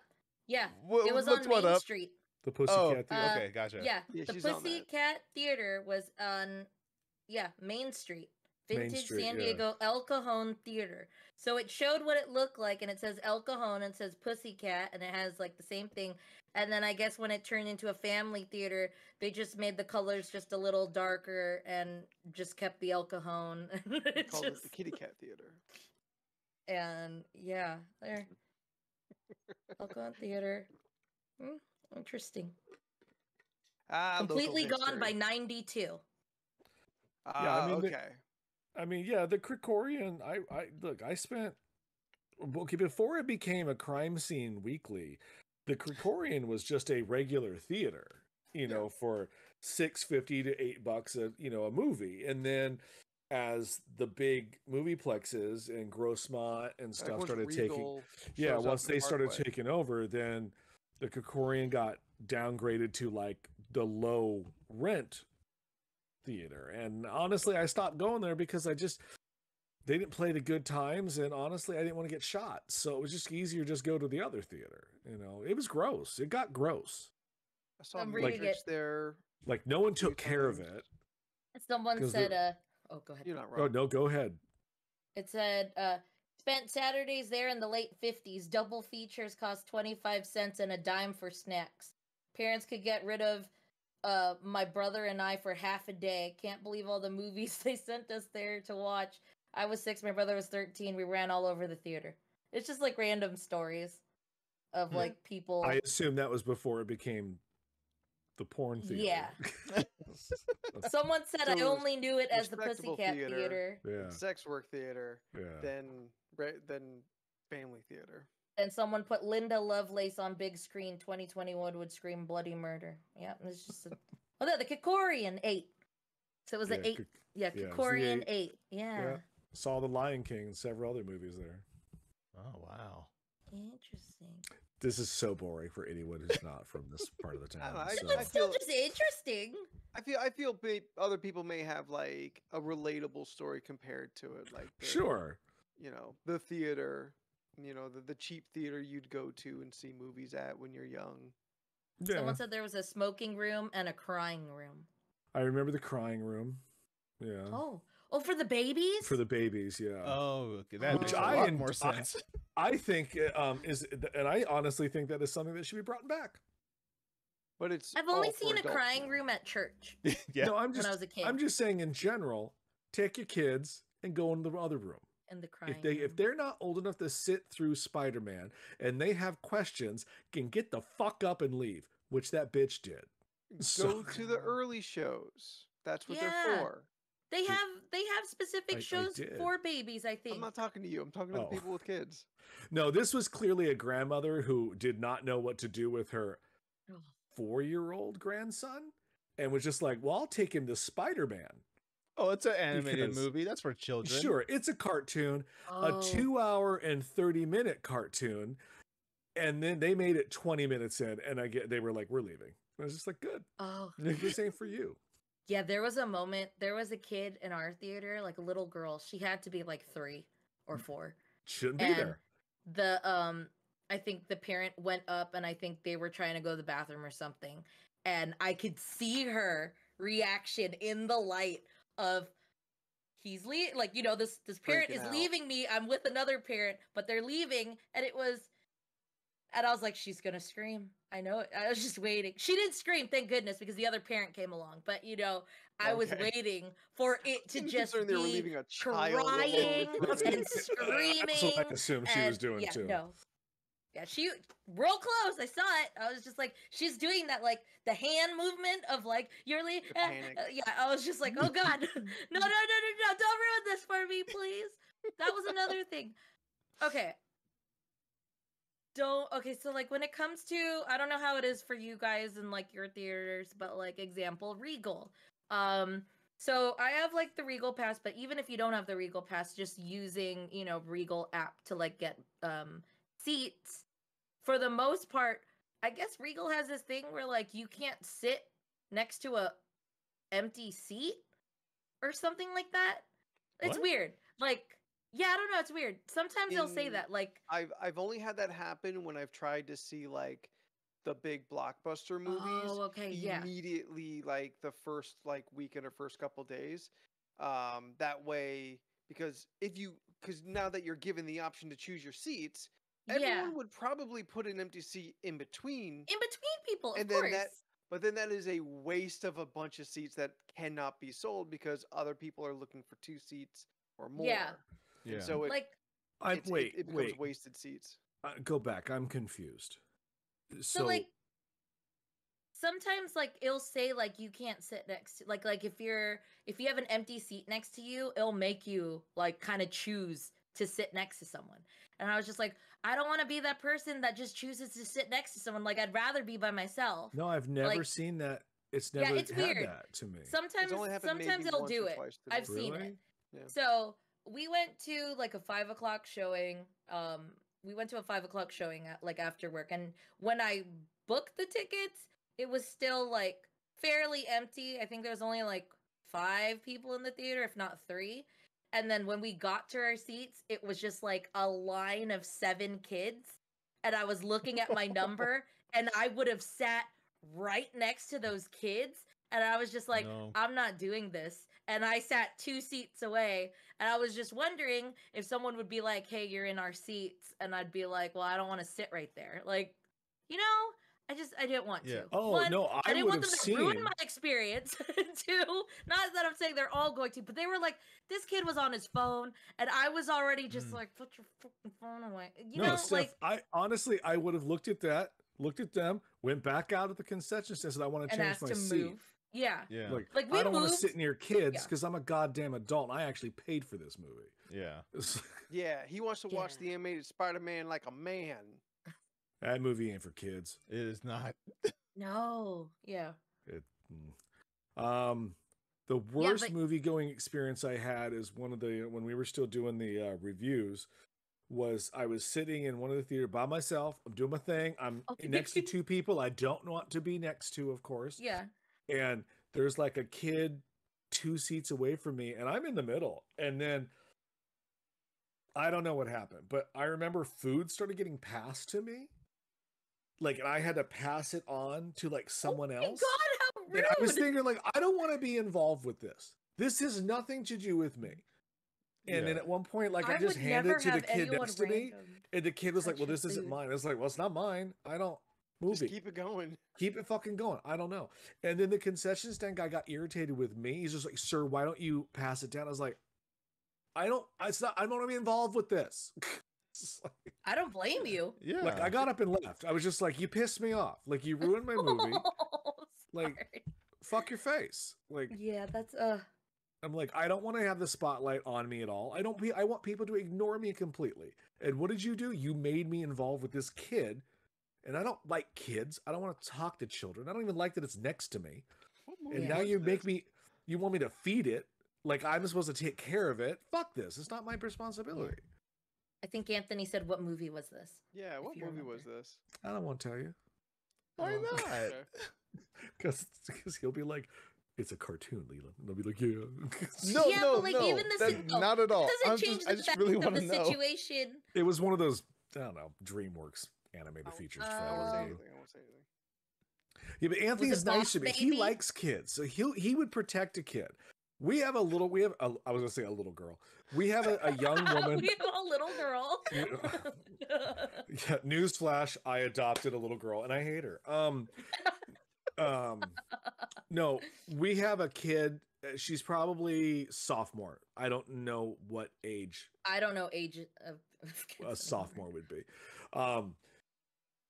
Yeah, What, it was looked on what Main up? Street. The Pussycat Oh, Theater. okay, gotcha. Yeah, Yeah, the she's on that. Pussycat Theater was on, Main Street. Main Vintage Street, San yeah. Diego El Cajon Theater. So it showed what it looked like, and it says El Cajon, and it says Pussycat, and it has like the same thing. And then I guess when it turned into a family theater, they just made the colors just a little darker and just kept the El Cajon. Called it the Kitty Cat Theater. And yeah, there. El Cajon Theater. Interesting. Local Completely gone by history. 92. Yeah, I mean, okay. I mean, yeah, the Krikorian. I spent before it became a crime scene weekly. The Krikorian was just a regular theater, for $6.50 to $8 a movie, and then as the big movieplexes and Grossmont and stuff Once started taking, Regal yeah, shows up once in the they started Parkway. taking over, then the Krikorian got downgraded to like the low rent theater, and honestly I stopped going there because they didn't play the good times, and honestly I didn't want to get shot, so it was just easier just go to the other theater. It was gross. It got gross. I saw I'm reading Matrix it. there. Like no one took Few care of times. it. Someone 'Cause said, oh, go ahead. You're not Oh wrong. no, go ahead. It said, spent Saturdays there in the late 50s. Double features cost 25 cents and a dime for snacks. Parents could get rid of my brother and I for half a day. Can't believe all the movies they sent us there to watch. I was 6, my brother was 13. We ran all over the theater. It's just like random stories of like people. I assume that was before it became the porn theater. Yeah. Someone said So I only knew it as the respectable Pussycat theater. Theater. Yeah. Sex work theater. Yeah. Then family theater. And someone put Linda Lovelace on big screen. 2021 would scream bloody murder. Yeah, it's just. Oh, no, the Kikorian 8. So it was an 8. Yeah, yeah, it was the Kikorian 8. 8. Yeah. Yeah. Saw The Lion King and several other movies there. Oh wow. Interesting. This is so boring for anyone who's not from this part of the town. I so- It's still just interesting. I feel other people may have like a relatable story compared to it, like Sure. the theater, the cheap theater you'd go to and see movies at when you're young. Yeah. Someone said there was a smoking room and a crying room. I remember the crying room. Yeah. Oh, for the babies? For the babies, yeah. Oh, okay. That Which makes a I lot more sense. I think is, and I honestly think that is something that should be brought back. But it's I've only all for seen a adults crying now. room at church Yeah. No, I'm when I was a kid. I'm just saying in general, take your kids and go in the other room. in the crying If room. they're not old enough to sit through Spider-Man and they have questions, can get the fuck up and leave, which that bitch did. Go to the early shows. That's what they're Yeah. for. They have specific I shows did. for babies, I think. I'm not talking to you. I'm talking to the Oh. people with kids. No, this was clearly a grandmother who did not know what to do with her Oh. 4-year-old grandson and was just like, well, I'll take him to Spider-Man. Oh, it's an animated Because- movie. That's for children. Sure, it's a cartoon, a Oh. 2-hour and 30-minute cartoon. And then they made it 20 minutes in, and they were like, we're leaving. I was just like, good. Oh. This ain't for you. Yeah, there was a kid in our theater, like a little girl. She had to be like 3 or 4. Shouldn't be And there. the I think the parent went up and I think they were trying to go to the bathroom or something. And I could see her reaction in the light of he's leaving, like, you know, this parent Freaking is out. leaving me. I'm with another parent, but they're leaving, and I was like, she's gonna scream. I know it. I was just waiting. She didn't scream, thank goodness, because the other parent came along. But you know, I was Okay. waiting for it to I'm just concerned they were be leaving a child alone crying with her. and That's screaming. what I assumed she was and- doing yeah, too. No. Yeah, she real close. I saw it. I was just like, she's doing that, like the hand movement of like you're leaving. The panic. Yeah, I was just like, oh god, no, don't ruin this for me, please. That was another thing. Okay. Okay, so like when it comes to, I don't know how it is for you guys in like your theaters, but like example, Regal. So I have like the Regal Pass, but even if you don't have the Regal Pass, just using, you know, Regal app to like get seats, for the most part, I guess Regal has this thing where like you can't sit next to a empty seat or something like that. It's What? weird. Like, yeah, I don't know, it's weird. Sometimes they'll say In- that, like, I've only had that happen when I've tried to see like the big blockbuster movies. oh, okay, yeah. Immediately, like the first like weekend or first couple days. That way, because now that you're given the option to choose your seats, Yeah. everyone would probably put an empty seat in between. In between people, of And then course. But then that is a waste of a bunch of seats that cannot be sold because other people are looking for 2 seats or more. Yeah. Yeah. And so Like, it becomes wasted seats. Go back. I'm confused. so like sometimes like it'll say like you can't sit next to, like if you have an empty seat next to you, it'll make you like kind of choose to sit next to someone. And I was just like, I don't want to be that person that just chooses to sit next to someone. Like I'd rather be by myself. no, I've never like- seen that. It's Yeah, never it's had weird. that to me. Sometimes only happened maybe it'll once do or it. twice to me. I've seen Really? it. Yeah. So we went to like a 5 o'clock showing. We went to a 5 o'clock showing at, like after work, and when I booked the tickets, it was still like fairly empty. I think there was only like 5 people in the theater, if not 3. And then when we got to our seats, it was just like a line of 7 kids, and I was looking at my number, and I would have sat right next to those kids, and I was just like, No. I'm not doing this. And I sat 2 seats away, and I was just wondering if someone would be like, hey, you're in our seats, and I'd be like, well, I don't want to sit right there. Like, you know, I didn't want Yeah. to. Oh, One, no, I didn't would want have them to ruin seen. my experience. 2, not that I'm saying they're all going to, but they were like, this kid was on his phone, and I was already just Mm. like, put your fucking phone away. You No, know, Steph, like, I honestly, I would have looked at them, went back out of the concession stand, said, I want to and change asked my to seat. move. Yeah. Yeah. Like, we I don't want to moved. sit near kids Yeah. because I'm a goddamn adult and I actually paid for this movie. Yeah. Yeah, he wants to watch Yeah. the animated Spider-Man like a man. That movie ain't for kids. It is not. No. Yeah. The worst but- movie going experience I had is when we were still doing the reviews, was I was sitting in one of the theater by myself. I'm doing my thing. I'm Okay. next to 2 people I don't want to be next to, of course. Yeah. And there's like a kid 2 seats away from me, and I'm in the middle. And then I don't know what happened, but I remember food started getting passed to me. Like, and I had to pass it on to like someone Oh my else. God, how rude! And I was thinking, like, I don't want to be involved with this. This has nothing to do with me. And then Yeah. at one point, like, I would just handed never it to the have kid anyone next to me, random and the kid was like, touch "Well, your this isn't food. mine." I was like, "Well, it's not mine. I don't." movie. Just keep it going. Keep it fucking going. I don't know. And then the concession stand guy got irritated with me. He's just like, "Sir, why don't you pass it down?" I was like, I don't want to be involved with this. Like, I don't blame you. Yeah. like, I got up and left. I was just like, you pissed me off. Like, you ruined my movie. Like, Sorry. fuck your face. Like, Yeah, that's I'm like, I don't want to have the spotlight on me at all. I want people to ignore me completely. And what did you do? You made me involved with this kid. And I don't like kids. I don't want to talk to children. I don't even like that it's next to me. And now you make me, you want me to feed it like I'm supposed to take care of it. Fuck this. It's not my responsibility. I think Anthony said, "What movie was this?" Yeah, what you movie remember. was this? I don't want to tell you. Why Oh. not? Okay. Because he'll be like, it's a cartoon, Leland. And I'll be like, yeah. No, Yeah, no, but, like, no. even the That- signal, not at all. Doesn't change I the just fact really of want the to know. situation. It was one of those, I don't know, DreamWorks animated features. I Oh. won't say forever. anything. I won't say anything. Yeah, but Anthony Was is it nice Boss to me. Baby? He likes kids, so he would protect a kid. I was gonna say a little girl. We have a young woman. We have a little girl. Yeah, newsflash, I adopted a little girl and I hate her. No, we have a kid. She's probably sophomore. I don't know what age I don't know age of kids a anymore. sophomore would be.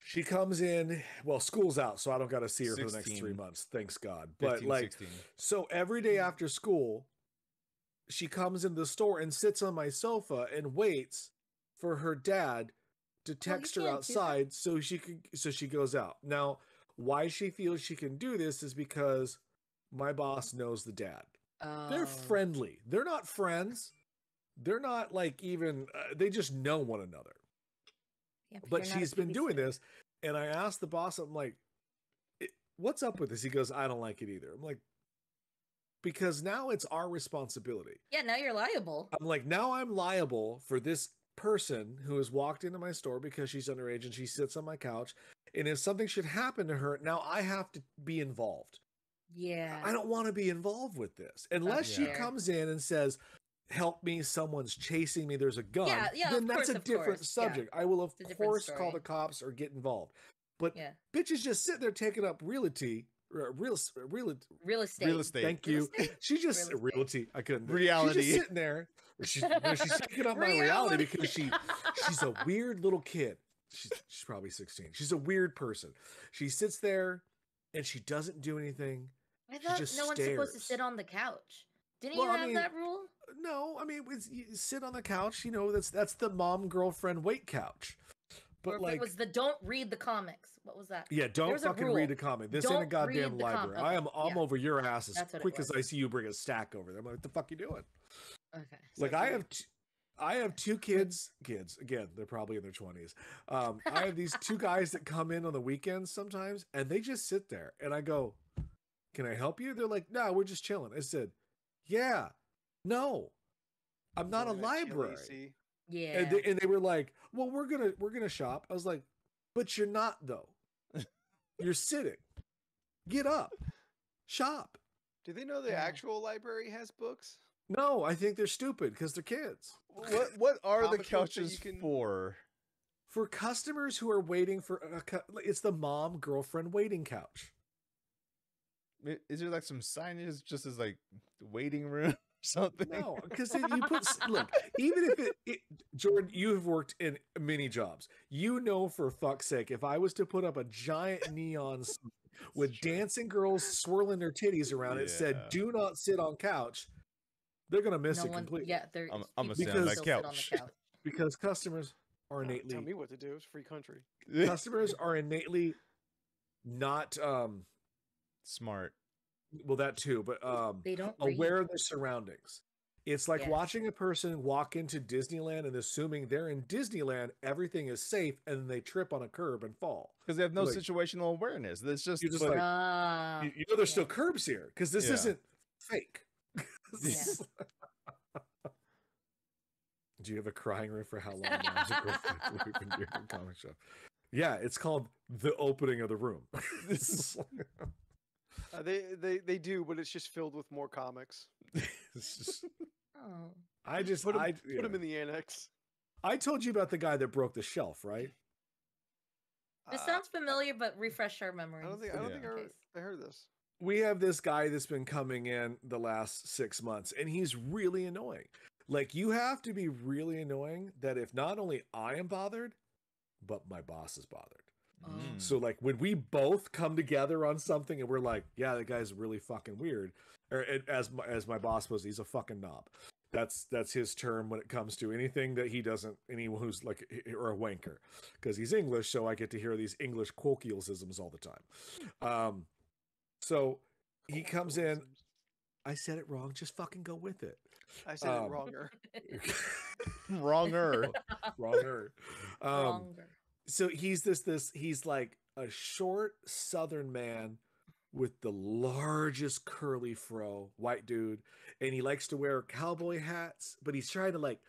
She comes in, well, school's out, so I don't got to see her for the next 3 16. months. Thanks God. But 15, like, 16. so every day after school, she comes into the store and sits on my sofa and waits for her dad to text her can't do that. outside so she goes out. Now, why she feels she can do this is because my boss knows the dad. They're Oh. friendly. They're not friends. They're not like even they just know one another. Yeah, But you're not a she's been doing babysitter. this, and I asked the boss, I'm like, what's up with this? He goes, I don't like it either. I'm like, because now it's our responsibility. Yeah, now you're liable. I'm like, now I'm liable for this person who has walked into my store because she's underage and she sits on my couch. And if something should happen to her, now I have to be involved. Yeah. I don't want to be involved with this unless she fair. comes in and says, help me, someone's chasing me, there's a gun. Yeah, then of that's course, a of different course, yeah. subject. I will, of It's a different course, call story. the cops or get involved. But Yeah. bitches just sit there taking up real estate. Real estate. Real estate. Thank Real you. estate? She just Real estate. realty. I couldn't. Reality. She's just sitting there. She's taking up my reality Reality. because she's a weird little kid. She's probably 16. She's a weird person. She sits there and she doesn't do anything. I thought just no one's supposed to stares. sit on the couch. Didn't Well, you I have mean, that rule? No, I mean, you sit on the couch. You know, that's the mom girlfriend wait couch. Or But if like, it was the don't read the comics. What was that? yeah, don't There's a fucking rule. read the comic. This ain't a Don't goddamn read the library. comic. I'm Yeah. over your ass as That's what it quick as was. I see you bring a stack over there. I'm like, what the fuck you doing? Okay. Like Sounds I like- have two kids again, they're probably in their 20s. I have these two guys that come in on the weekends sometimes and they just sit there and I go, can I help you? They're like, no, we're just chilling. I said, yeah, no, I'm not a Going to Chili's, library. see? Yeah. And they were like, well, we're gonna shop. I was like, but you're not though. You're sitting. Get up. Shop. Do they know the Yeah. actual library has books? No, I think they're stupid because they're kids. What are the Comic books that couches you can- for? For customers who are waiting for it's the mom girlfriend waiting couch. Is there like some signage just as like waiting room or something? No, because you put look, even if it Jordan, you have worked in many jobs. You know for fuck's sake, if I was to put up a giant neon sign with dancing girls swirling their titties around it said Yeah. "Do not sit on couch," they're gonna miss no it one. completely. Yeah, they're. I'm gonna people sit on my still sit on the couch. couch. Because customers are Don't innately tell me what to do. It's a free country. customers are innately not Smart. well that too, but They don't read. aware of their surroundings. It's like Yes. watching a person walk into Disneyland and assuming they're in Disneyland, everything is safe, and then they trip on a curb and fall. Because they have no Like- situational awareness. It's just, You're just like, like, Ah, You know there's yeah. still curbs here because this Yeah. isn't fake. Yeah. Do you have a crying room for how long Moms and Girlfriends we've been doing a comic show? Yeah, it's called The Opening of the Room. They do, but it's just filled with more comics. It's just, Oh. I just Put them, I, put 'em in the annex. I told you about the guy that broke the shelf, right? This sounds familiar, but refresh our memories. I don't think in case. I heard this. We have this guy that's been coming in the last 6 months, and he's really annoying. Like, you have to be really annoying that if not only I am bothered, but my boss is bothered. So like when we both come together on something and we're like, yeah, that guy's really fucking weird. Or as my boss was, he's a fucking knob. That's his term when it comes to anything that he doesn't, anyone who's like, or a wanker, because he's English, so I get to hear these English colloquialisms all the time. So he comes in. I said it wrong. Just fucking go with it. I said it wronger. Wronger. Wronger. Wronger. So he's like a short Southern man with the largest curly fro, white dude, and he likes to wear cowboy hats, but he's trying to like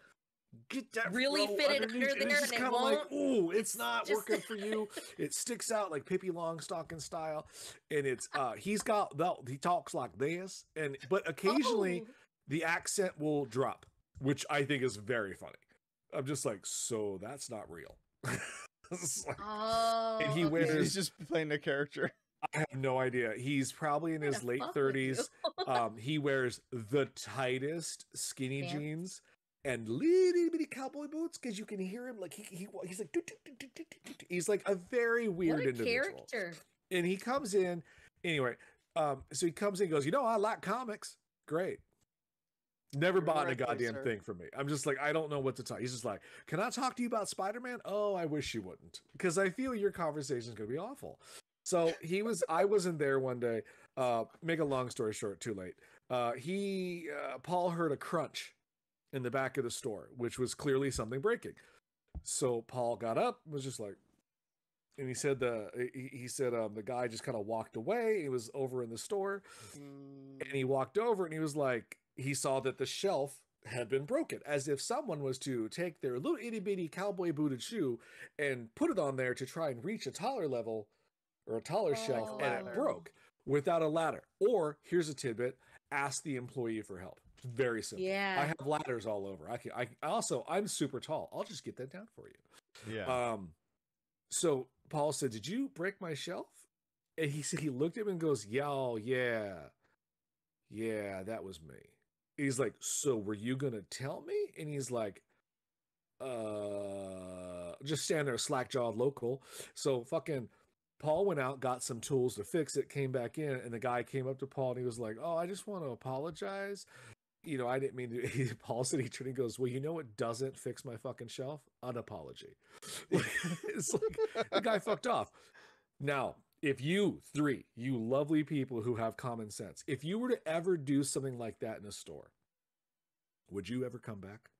get that really fro fit it underneath, under and there, it's just and it kind of like, won't. ooh, it's not just- working for you. It sticks out like Pippi Longstocking style, and it's he talks like this, but occasionally Oh. the accent will drop, which I think is very funny. I'm just like, so that's not real. It's like- Oh, and he okay. wears- He's just playing a character. I have no idea. He's probably in Trying his to late fuck with you. 30s. He wears the tightest skinny Pants. jeans and little bitty cowboy boots because you can hear him like he's like he's like a very weird What a individual. character. And he comes in anyway. So he comes in and goes, I like comics. Great. Never You're in the bought a right place, goddamn sir. thing from me. I'm just like, I don't know what to talk. He's just like, can I talk to you about Spider-Man? Oh, I wish you wouldn't. Because I feel your conversation is going to be awful. So I wasn't there one day. Make a long story short, too late. Paul heard a crunch in the back of the store, which was clearly something breaking. So Paul got up, was just like, and he said the guy just kind of walked away. He was over in the store, and he walked over and he was like, he saw that the shelf had been broken, as if someone was to take their little itty bitty cowboy booted shoe and put it on there to try and reach a taller level or a taller shelf, Oh. and it broke without a ladder. Or here's a tidbit: ask the employee for help. Very simple. Yeah. I have ladders all over. I'm super tall. I'll just get that down for you. Yeah. So Paul said, "Did you break my shelf?" And he said he looked at him and goes, yeah, that was me. He's like, so were you gonna tell me? And he's like, just stand there, slack-jawed local. So fucking Paul went out, got some tools to fix it, came back in, and the guy came up to Paul and he was like, "Oh, I just want to apologize. I didn't mean to." Paul said, he turned and goes, "Well, what doesn't fix my fucking shelf? An apology." It's like the guy fucked off. Now, if you lovely people who have common sense, if you were to ever do something like that in a store, would you ever come back?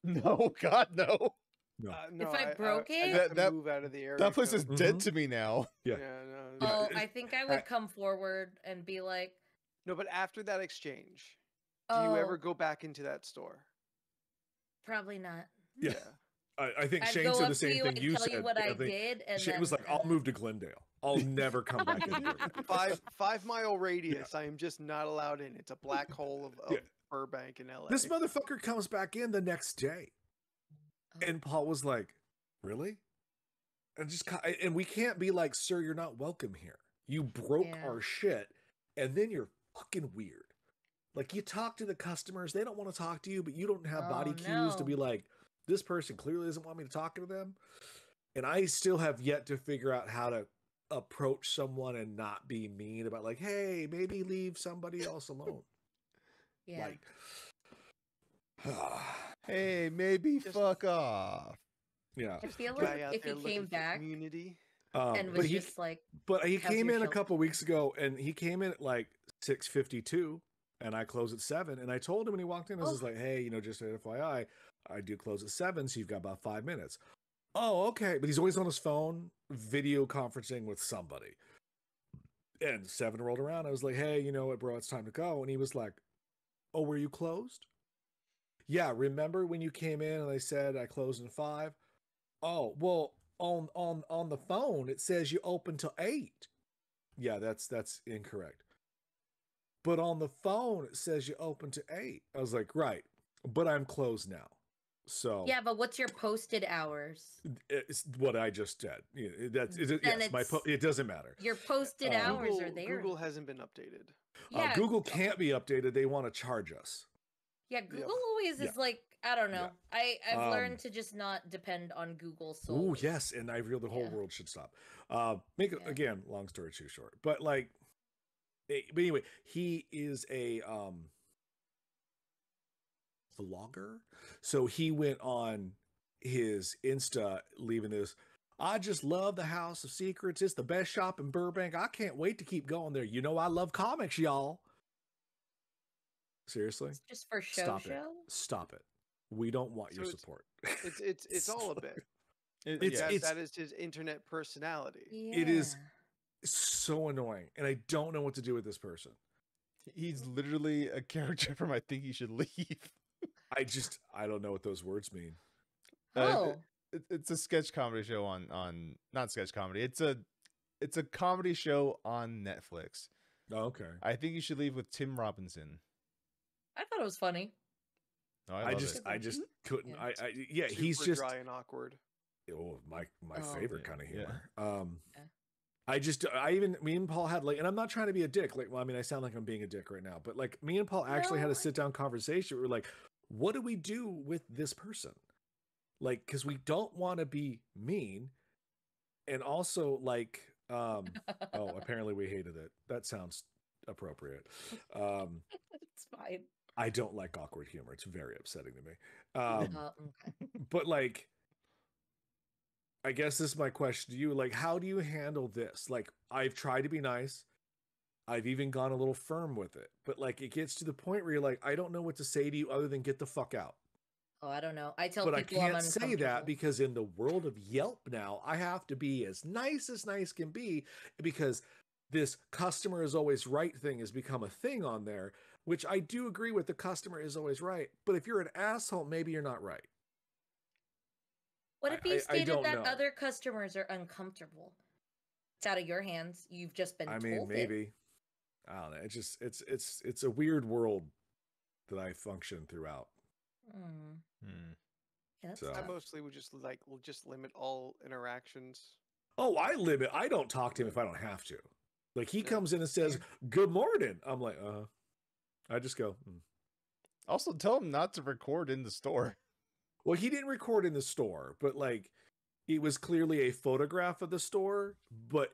No, God, no. No. No, If I broke I it- have to That- move out of the area. That place so- is dead to me now. Yeah. no. Oh, I think I would come forward and be like, No, but after that exchange, do you ever "Oh, go back into that store? probably not." Yeah. I think I'd Shane go said up the to same you thing and you tell said. you what I think did, and Shane then was like, "I'll move to Glendale. I'll never come back in here." 5 mile radius. I am just not allowed in. It's a black hole of Yeah. Burbank in LA. This motherfucker comes back in the next day. And Paul was like, "Really?" And we can't be like, "Sir, you're not welcome here. You broke Yeah. our shit, and then you're fucking weird. Like, you talk to the customers, they don't want to talk to you, but you don't have body Oh, cues to no. be like, this person clearly doesn't want me to talk to them." And I still have yet to figure out how to approach someone and not be mean about like, "Hey, maybe leave somebody else alone." Yeah. Like, Hey, maybe Just- fuck off. yeah. I feel Guy like out if there he looking came for back community. and But was he just like, How's came your in a shelf? couple weeks ago, and he came in at like 6:52, and I close at 7. And I told him when he walked in, I was just Oh. like, "Hey, just an FYI, I do close at 7, so you've got about 5 minutes." "Oh, okay." But he's always on his phone, video conferencing with somebody. And 7 rolled around. I was like, "Hey, you know what, bro? It's time to go." And he was like, "Oh, were you closed?" "Yeah. Remember when you came in and I said I closed in 5? Oh, well, on the phone it says you open till 8. "Yeah, that's incorrect. But on the phone it says you open to 8. I was like, "Right, but I'm closed now. So Yeah, but what's your posted hours? it's what I just said. That's Then it doesn't matter. Your posted hours are there. Google hasn't been updated. Yeah, Google can't be updated. They want to charge us. yeah. Google always is like, I don't know. I've learned to just not depend on Google solely. Oh yes, and I feel the whole world should stop. Again, long story too short, but like, but anyway, he is a vlogger, so he went on his Insta leaving this. I just love the House of Secrets. It's the best shop in Burbank. I can't wait to keep going there. You know, I love comics, y'all. Seriously? It's just for show. Stop it. We don't want your support. It's all a bit. That is his internet personality. Yeah. It is so annoying, and I don't know what to do with this person. He's literally a character from I Think You Should Leave. I don't know what those words mean. It's a sketch comedy show on not sketch comedy. It's a comedy show on Netflix. Oh, okay. I Think You Should Leave with Tim Robinson. I thought it was funny. No, I just couldn't. Yeah. He's Super just dry and awkward. Oh, my favorite kind of humor. Yeah. Me and Paul had and I'm not trying to be a dick. I sound like I'm being a dick right now, but me and Paul actually had a sit down conversation. We were like, what do we do with this person? Because we don't want to be mean. And also apparently we hated it. That sounds appropriate. It's fine. I don't like awkward humor. It's very upsetting to me. Okay. But I guess this is my question to you. How do you handle this? I've tried to be nice. I've even gone a little firm with it. But it gets to the point where you're like, I don't know what to say to you other than get the fuck out. Oh, I don't know. I tell but people I I'm can't say that uncomfortable. because in the world of Yelp now, I have to be as nice can be, because this customer is always right thing has become a thing on there, which I do agree with. The customer is always right. But if you're an asshole, maybe you're not right. What if you stated that know. other customers are uncomfortable? It's out of your hands. You've just been told maybe. it. I don't know. It's a weird world that I function throughout. Yeah, so I mostly would just limit all interactions. Oh, I don't talk to him if I don't have to. He comes in and says, "Good morning." I'm like, I just go. Also, tell him not to record in the store. Well, he didn't record in the store, but it was clearly a photograph of the store, but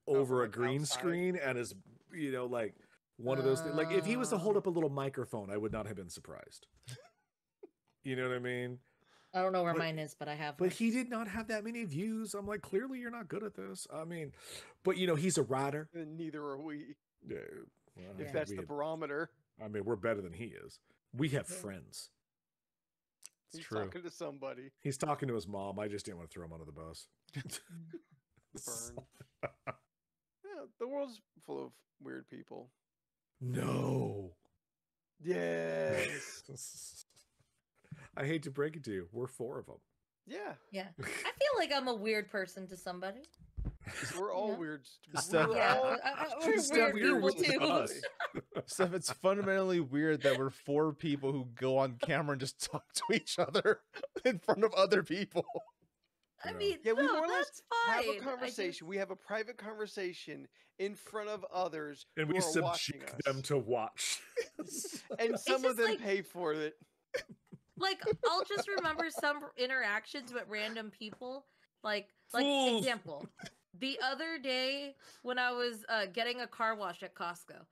over a green outside. screen, and is one of those things. If he was to hold up a little microphone, I would not have been surprised. You know what I mean? I don't know where mine is, but I have. But he did not have that many views. I'm like, clearly you're not good at this. But he's a writer. And neither are we. Yeah, if that's the barometer. We're better than he is. We have friends. He's true. talking to somebody. He's talking to his mom. I just didn't want to throw him under the bus. Burn. Yeah, the world's full of weird people. No. Yes. I hate to break it to you. We're 4 of them. Yeah. Yeah. I feel like I'm a weird person to somebody. We're all weird. Steph, We're weird people too. Steph, it's fundamentally weird that we're 4 people who go on camera and just talk to each other in front of other people. I mean, we more or less that's fine. have a conversation. We have a private conversation in front of others, and we subject them to watch. And some of them pay for it. I'll just remember some interactions with random people. Example, the other day when I was getting a car wash at Costco,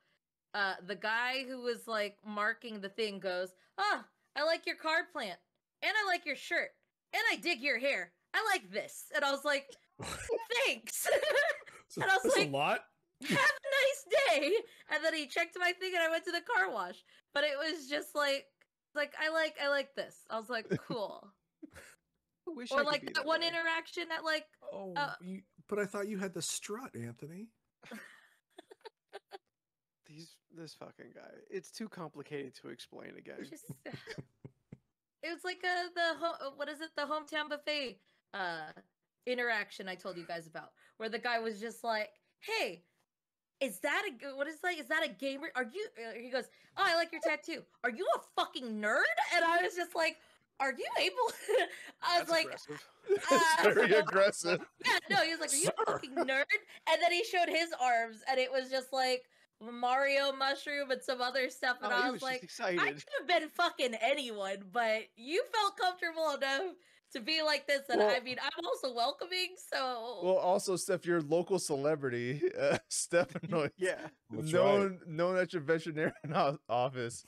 the guy who was marking the thing goes, "Ah, I like your card plant, and I like your shirt, and I dig your hair. I like this." And I was like, "Thanks." And I was like, a lot. "Have a nice day." And then he checked my thing, and I went to the car wash. But it was just I like this. I was like, cool. Or that one interaction at but I thought you had the strut, Anthony. This fucking guy. It's too complicated to explain again. It was the hometown buffet interaction I told you guys about, where the guy was just like, "Hey, is that a gamer? Are you?" He goes, "Oh, I like your tattoo. Are you a fucking nerd?" And I was just like, are you able? I was That's like, aggressive. It's very aggressive. yeah, no, he was like, are you a Sir. fucking nerd? And then he showed his arms, and it was just like Mario mushroom and some other stuff. And Oh, he I was was just like, I excited. could have been fucking anyone, but you felt comfortable enough to be like this. And Well- I mean, I'm also welcoming, so Well, also, Steph, you're a local celebrity. Stefano, Yeah. That's known at your veterinarian office.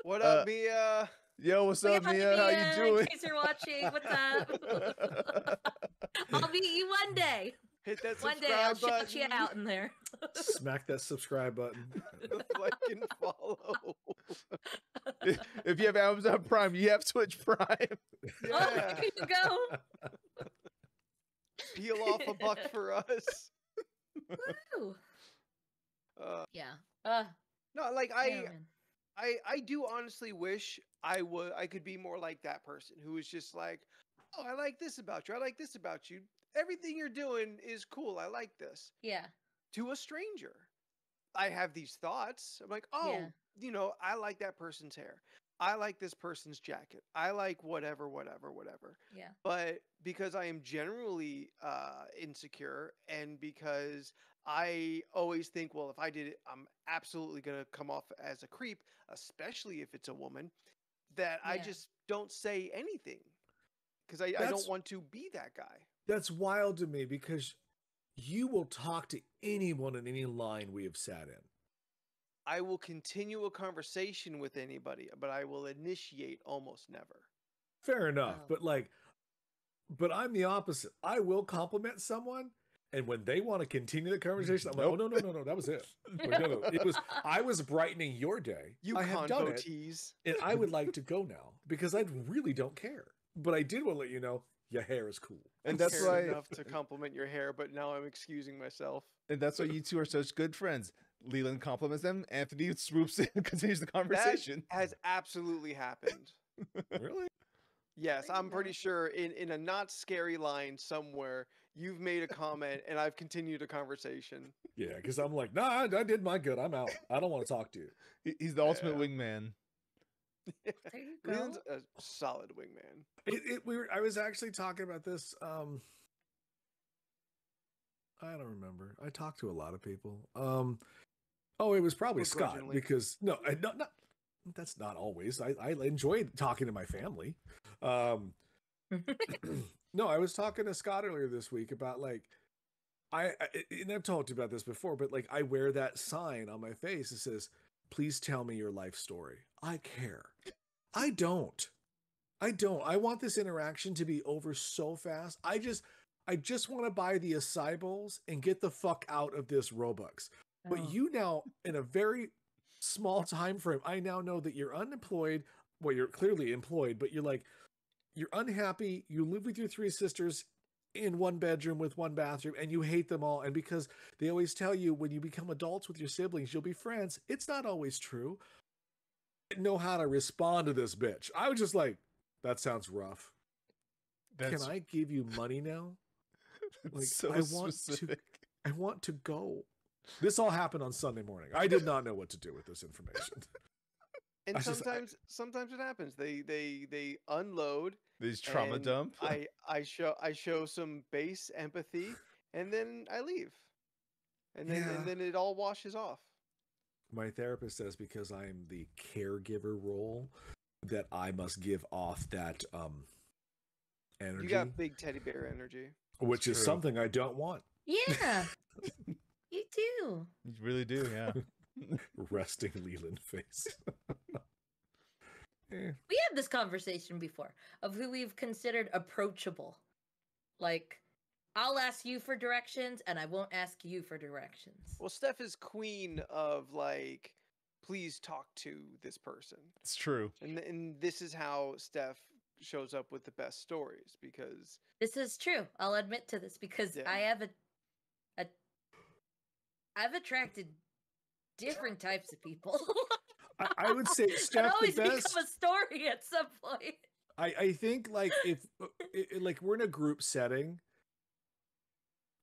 What Uh, up, Mia? Yo, what's yeah, up, Mia? How you In doing? case you're watching, what's up? I'll meet you one day. Hit that One day I'll subscribe shout you button. out in there. Smack that subscribe button. Like and follow. If you have Amazon Prime, you have Twitch Prime. Oh, Yeah. there you go. Peel off a buck for us. Woo. Yeah. No, like Yeah, man. I do honestly wish I could be more like that person who is just like, oh, I like this about you. I like this about you. Everything you're doing is cool. I like this. Yeah. To a stranger, I have these thoughts. I'm like, oh, Yeah. you know, I like that person's hair. I like this person's jacket. I like whatever, whatever, whatever. Yeah. But because I am generally insecure, and because I always think, well, if I did it, I'm absolutely going to come off as a creep, especially if it's a woman, that I Yeah. just don't say anything because I That's- don't want to be that guy. That's wild to me because you will talk to anyone in any line we have sat in. I will continue a conversation with anybody, but I will initiate almost never. Fair enough, Oh. but I'm the opposite. I will compliment someone, and when they want to continue the conversation, I'm like, oh no, that was it. Like, no, it was I was brightening your day. You I have done convo it, tease. and I would like to go now because I really don't care. But I did want to let you know your hair is cool. And I that's cared why enough to compliment your hair, but now I'm excusing myself. you two are such good friends. Leland compliments them. Anthony swoops in and continues the conversation. Has absolutely happened. Really? Yes, There you I'm pretty go. sure in a not scary line somewhere, you've made a comment and I've continued a conversation. Yeah, because I'm like, nah, I did my good. I'm out. I don't want to talk to you. He's the ultimate Yeah. wingman. There you go. Leland's a solid wingman. I was actually talking about this. I don't remember. I talked to a lot of people. Oh, it was probably Scott Begrudgingly. because no, not that's not always. I enjoy talking to my family. No, I was talking to Scott earlier this week about like and I've talked about this before, but like I wear that sign on my face that says, "Please tell me your life story." I care. I don't. I want this interaction to be over so fast. I just want to buy the acai bowls and get the fuck out of this Robux. Oh. But you now, in a very small time frame, I now know that you're unemployed. Well, you're clearly employed, but you're unhappy. You live with your three sisters in one bedroom with one bathroom, and you hate them all. And because they always tell you when you become adults with your siblings, you'll be friends. It's not always true. I didn't know how to respond to this bitch. I was just like, that sounds rough. Can I give you money now? Like, so I want specific. I want to go. This all happened on Sunday morning. I did not know what to do with this information. And I just- sometimes it happens. They unload. These trauma and dump. I show some base empathy, and then I leave. And then it all washes off. My therapist says because I'm the caregiver role that I must give off that energy, You got big teddy bear energy. which is true. something I don't want. Yeah. You do. You really do, yeah. Resting Leland face. Eh, We had this conversation before of who we've considered approachable. Like, I'll ask you for directions and I won't ask you for directions. Well, Steph is queen of like, please talk to this person, It's true. and this is how Steph shows up with the best stories because This is true. I'll admit to this because Yeah. I have I've attracted different types of people. I would say It Steph the always best. become a story at some point. I think like if like we're in a group setting.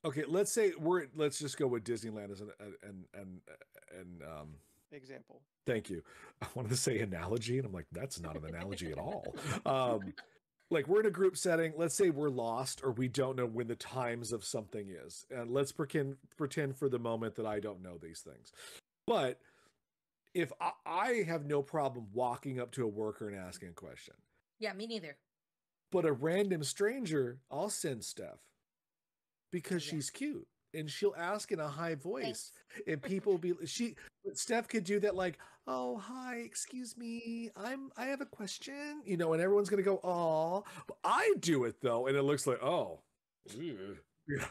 Okay, let's say let's just go with Disneyland as an example. Thank you. I wanted to say analogy, and I'm like, that's not an analogy at all. Like we're in a group setting. Let's say we're lost or we don't know when the times of something is, and let's pretend for the moment that I don't know these things. But if I have no problem walking up to a worker and asking a question, Yeah, me neither. but a random stranger, I'll send Steph because Yeah. she's cute and she'll ask in a high voice, Thanks. and people will be Steph could do that like, oh hi, excuse me, I have a question, you know, and everyone's gonna go, oh, I do it though, and it looks like, oh, yeah.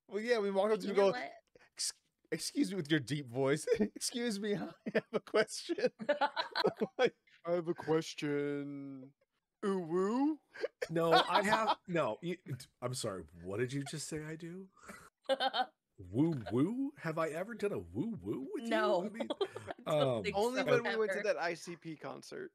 Well, yeah, we walk up to You you and know go, what? excuse me with your deep voice. Excuse me, I have a question. Like, I have a question. Ooh woo. No, I have no. I'm sorry. What did you just say? I do woo woo. Have I ever done a woo woo with No. you? I mean, I don't think Only so, when we went to ever. that ICP concert.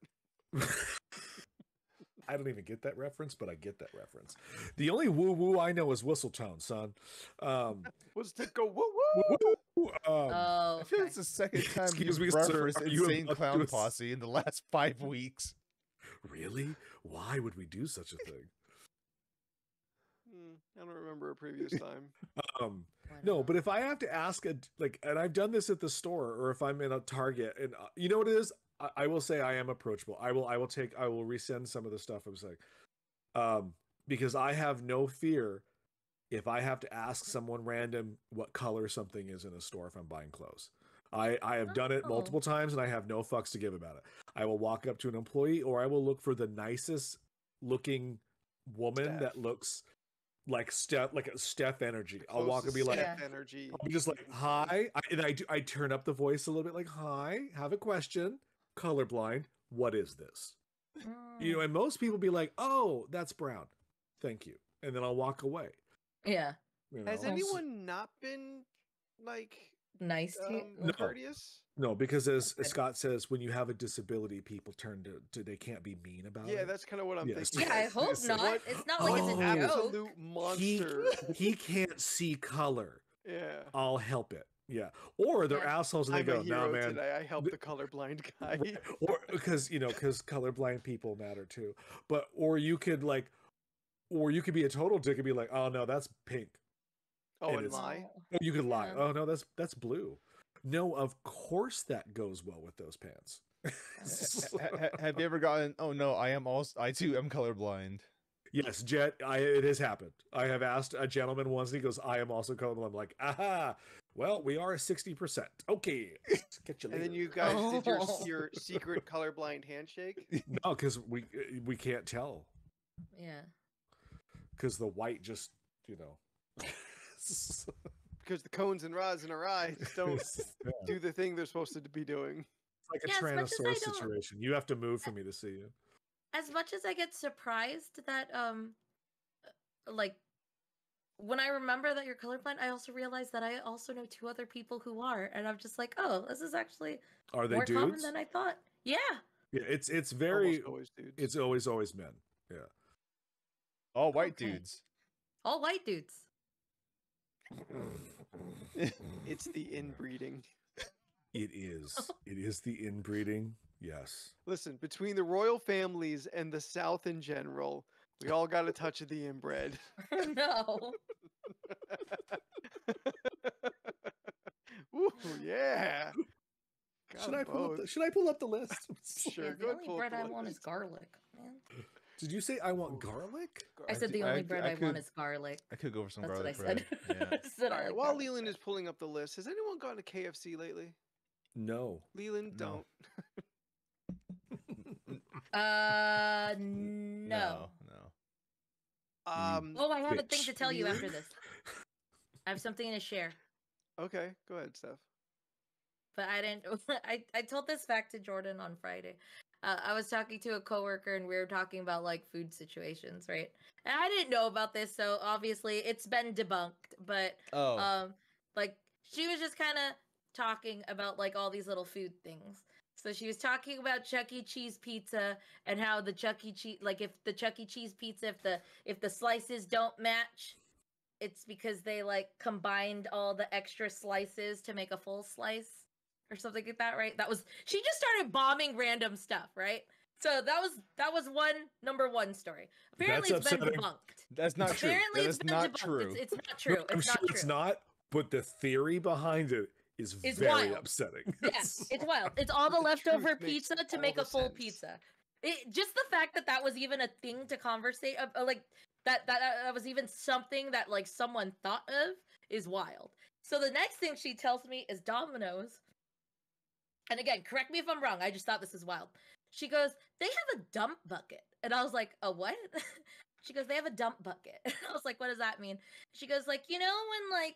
I don't even get that reference, but I get that reference. The only woo woo I know is whistle tone, son. Was to go woo Woo woo. woo. Oh, I feel okay. it's the second time Excuse you've me, sir, referenced are you Insane about to Clown do a s- Posse in the last 5 weeks. Really? Why would we do such a thing? I don't remember a previous time. No, but if I have to ask and I've done this at the store, or if I'm in a Target, and you know what it is, I will say I am approachable. I will resend some of the stuff I'm saying, because I have no fear if I have to ask someone random what color something is in a store if I'm buying clothes. I have done it Oh. multiple times, and I have no fucks to give about it. I will walk up to an employee, or I will look for the nicest looking woman Steph. that looks like a Steph energy. I'll walk and be Closest like, Steph Yeah. energy. I'll be just like, hi. I turn up the voice a little bit like, hi, have a question. Colorblind. What is this? You know, and most people be like, oh, that's brown. Thank you. And then I'll walk away. Yeah. You Has know? anyone not been like Nice to you. No. courteous? No, because as Good. Scott says, when you have a disability, people turn to they can't be mean about Yeah, it. that's kind of what I'm Yes. thinking. Yeah, I hope Yes. not. What- It's not like What it's a Oh. joke. absolute monster. He can't see color. Yeah. I'll help it. Yeah. Or they're Yeah. assholes and they I'm go, a no, hero man. today. I helped the colorblind guy. Or because colorblind people matter too. But or you could be a total dick and be like, oh no, that's pink. Oh, And and it's- lie. Or you could lie. Yeah. Oh no, that's blue. No, of course that goes well with those pants. Have you ever gotten, oh no, I too am colorblind. Yes, Jet, it has happened. I have asked a gentleman once, and he goes, I am also colorblind. I'm like, aha, well, we are 60%. Okay, catch you And later. then you guys did Oh. your secret colorblind handshake. No, because we can't tell. Yeah. Because the white just, you know. Because the cones and rods in our eyes don't Yeah. do the thing they're supposed to be doing. Like a Yeah, as much as I Tyrannosaurus don't- situation. You have to move for me to see you. As much as I get surprised that like when I remember that you're colorblind, I also realize that I also know 2 other people who are, and I'm just like, oh, this is actually Are they more common dudes? than I thought. Yeah. Yeah, it's very Almost always dudes. it's always men. Yeah. All white Okay. dudes. All white dudes. It's the inbreeding. It is. It is the inbreeding. Yes. Listen, between the royal families and the South in general, we all got a touch of the inbred. No. Ooh, yeah. Should Got I pull up both. should I pull up the list? Sure, Yeah, go the ahead, only pull up bread the I want is list. garlic, man. Did you say I want garlic? I said the I only c- bread I I want could- is garlic. I could go for some That's what I garlic said. bread. Yeah. I said I All right, like while garlic Leland bread. is pulling up the list, has anyone gone to KFC lately? No. Leland, No. don't. No. No. Oh, I have a thing bitch. to tell you after Leland? this. I have something to share. Okay, go ahead, Steph. But I didn't. I told this fact to Jordan on Friday. I was talking to a coworker and we were talking about like food situations, right? And I didn't know about this, so obviously it's been debunked. But Oh. like she was just kind of talking about like all these little food things. So she was talking about Chuck E. Cheese pizza and how the Chuck E. Cheese, like if the Chuck E. Cheese pizza, if the slices don't match, it's because they like combined all the extra slices to make a full slice. or something like that, right? She just started bombing random stuff, right? So that was number one story. Apparently, That's it's been upsetting. debunked. That's not true. Apparently, That it's is been not debunked. true. It's not No, true. I'm It's sure not true. it's not, but the theory behind it is It's very wild. upsetting. Yeah, it's wild. It's all the The leftover truth makes pizza to all make the a full sense. pizza. Just the fact that that was even a thing to conversate, like that was even something that like someone thought of is wild. So the next thing she tells me is Domino's. And again, correct me if I'm wrong. I just thought this is wild. She goes, they have a dump bucket. And I was like, a what? She goes, they have a dump bucket. And I was like, what does that mean? She goes, like, you know, when like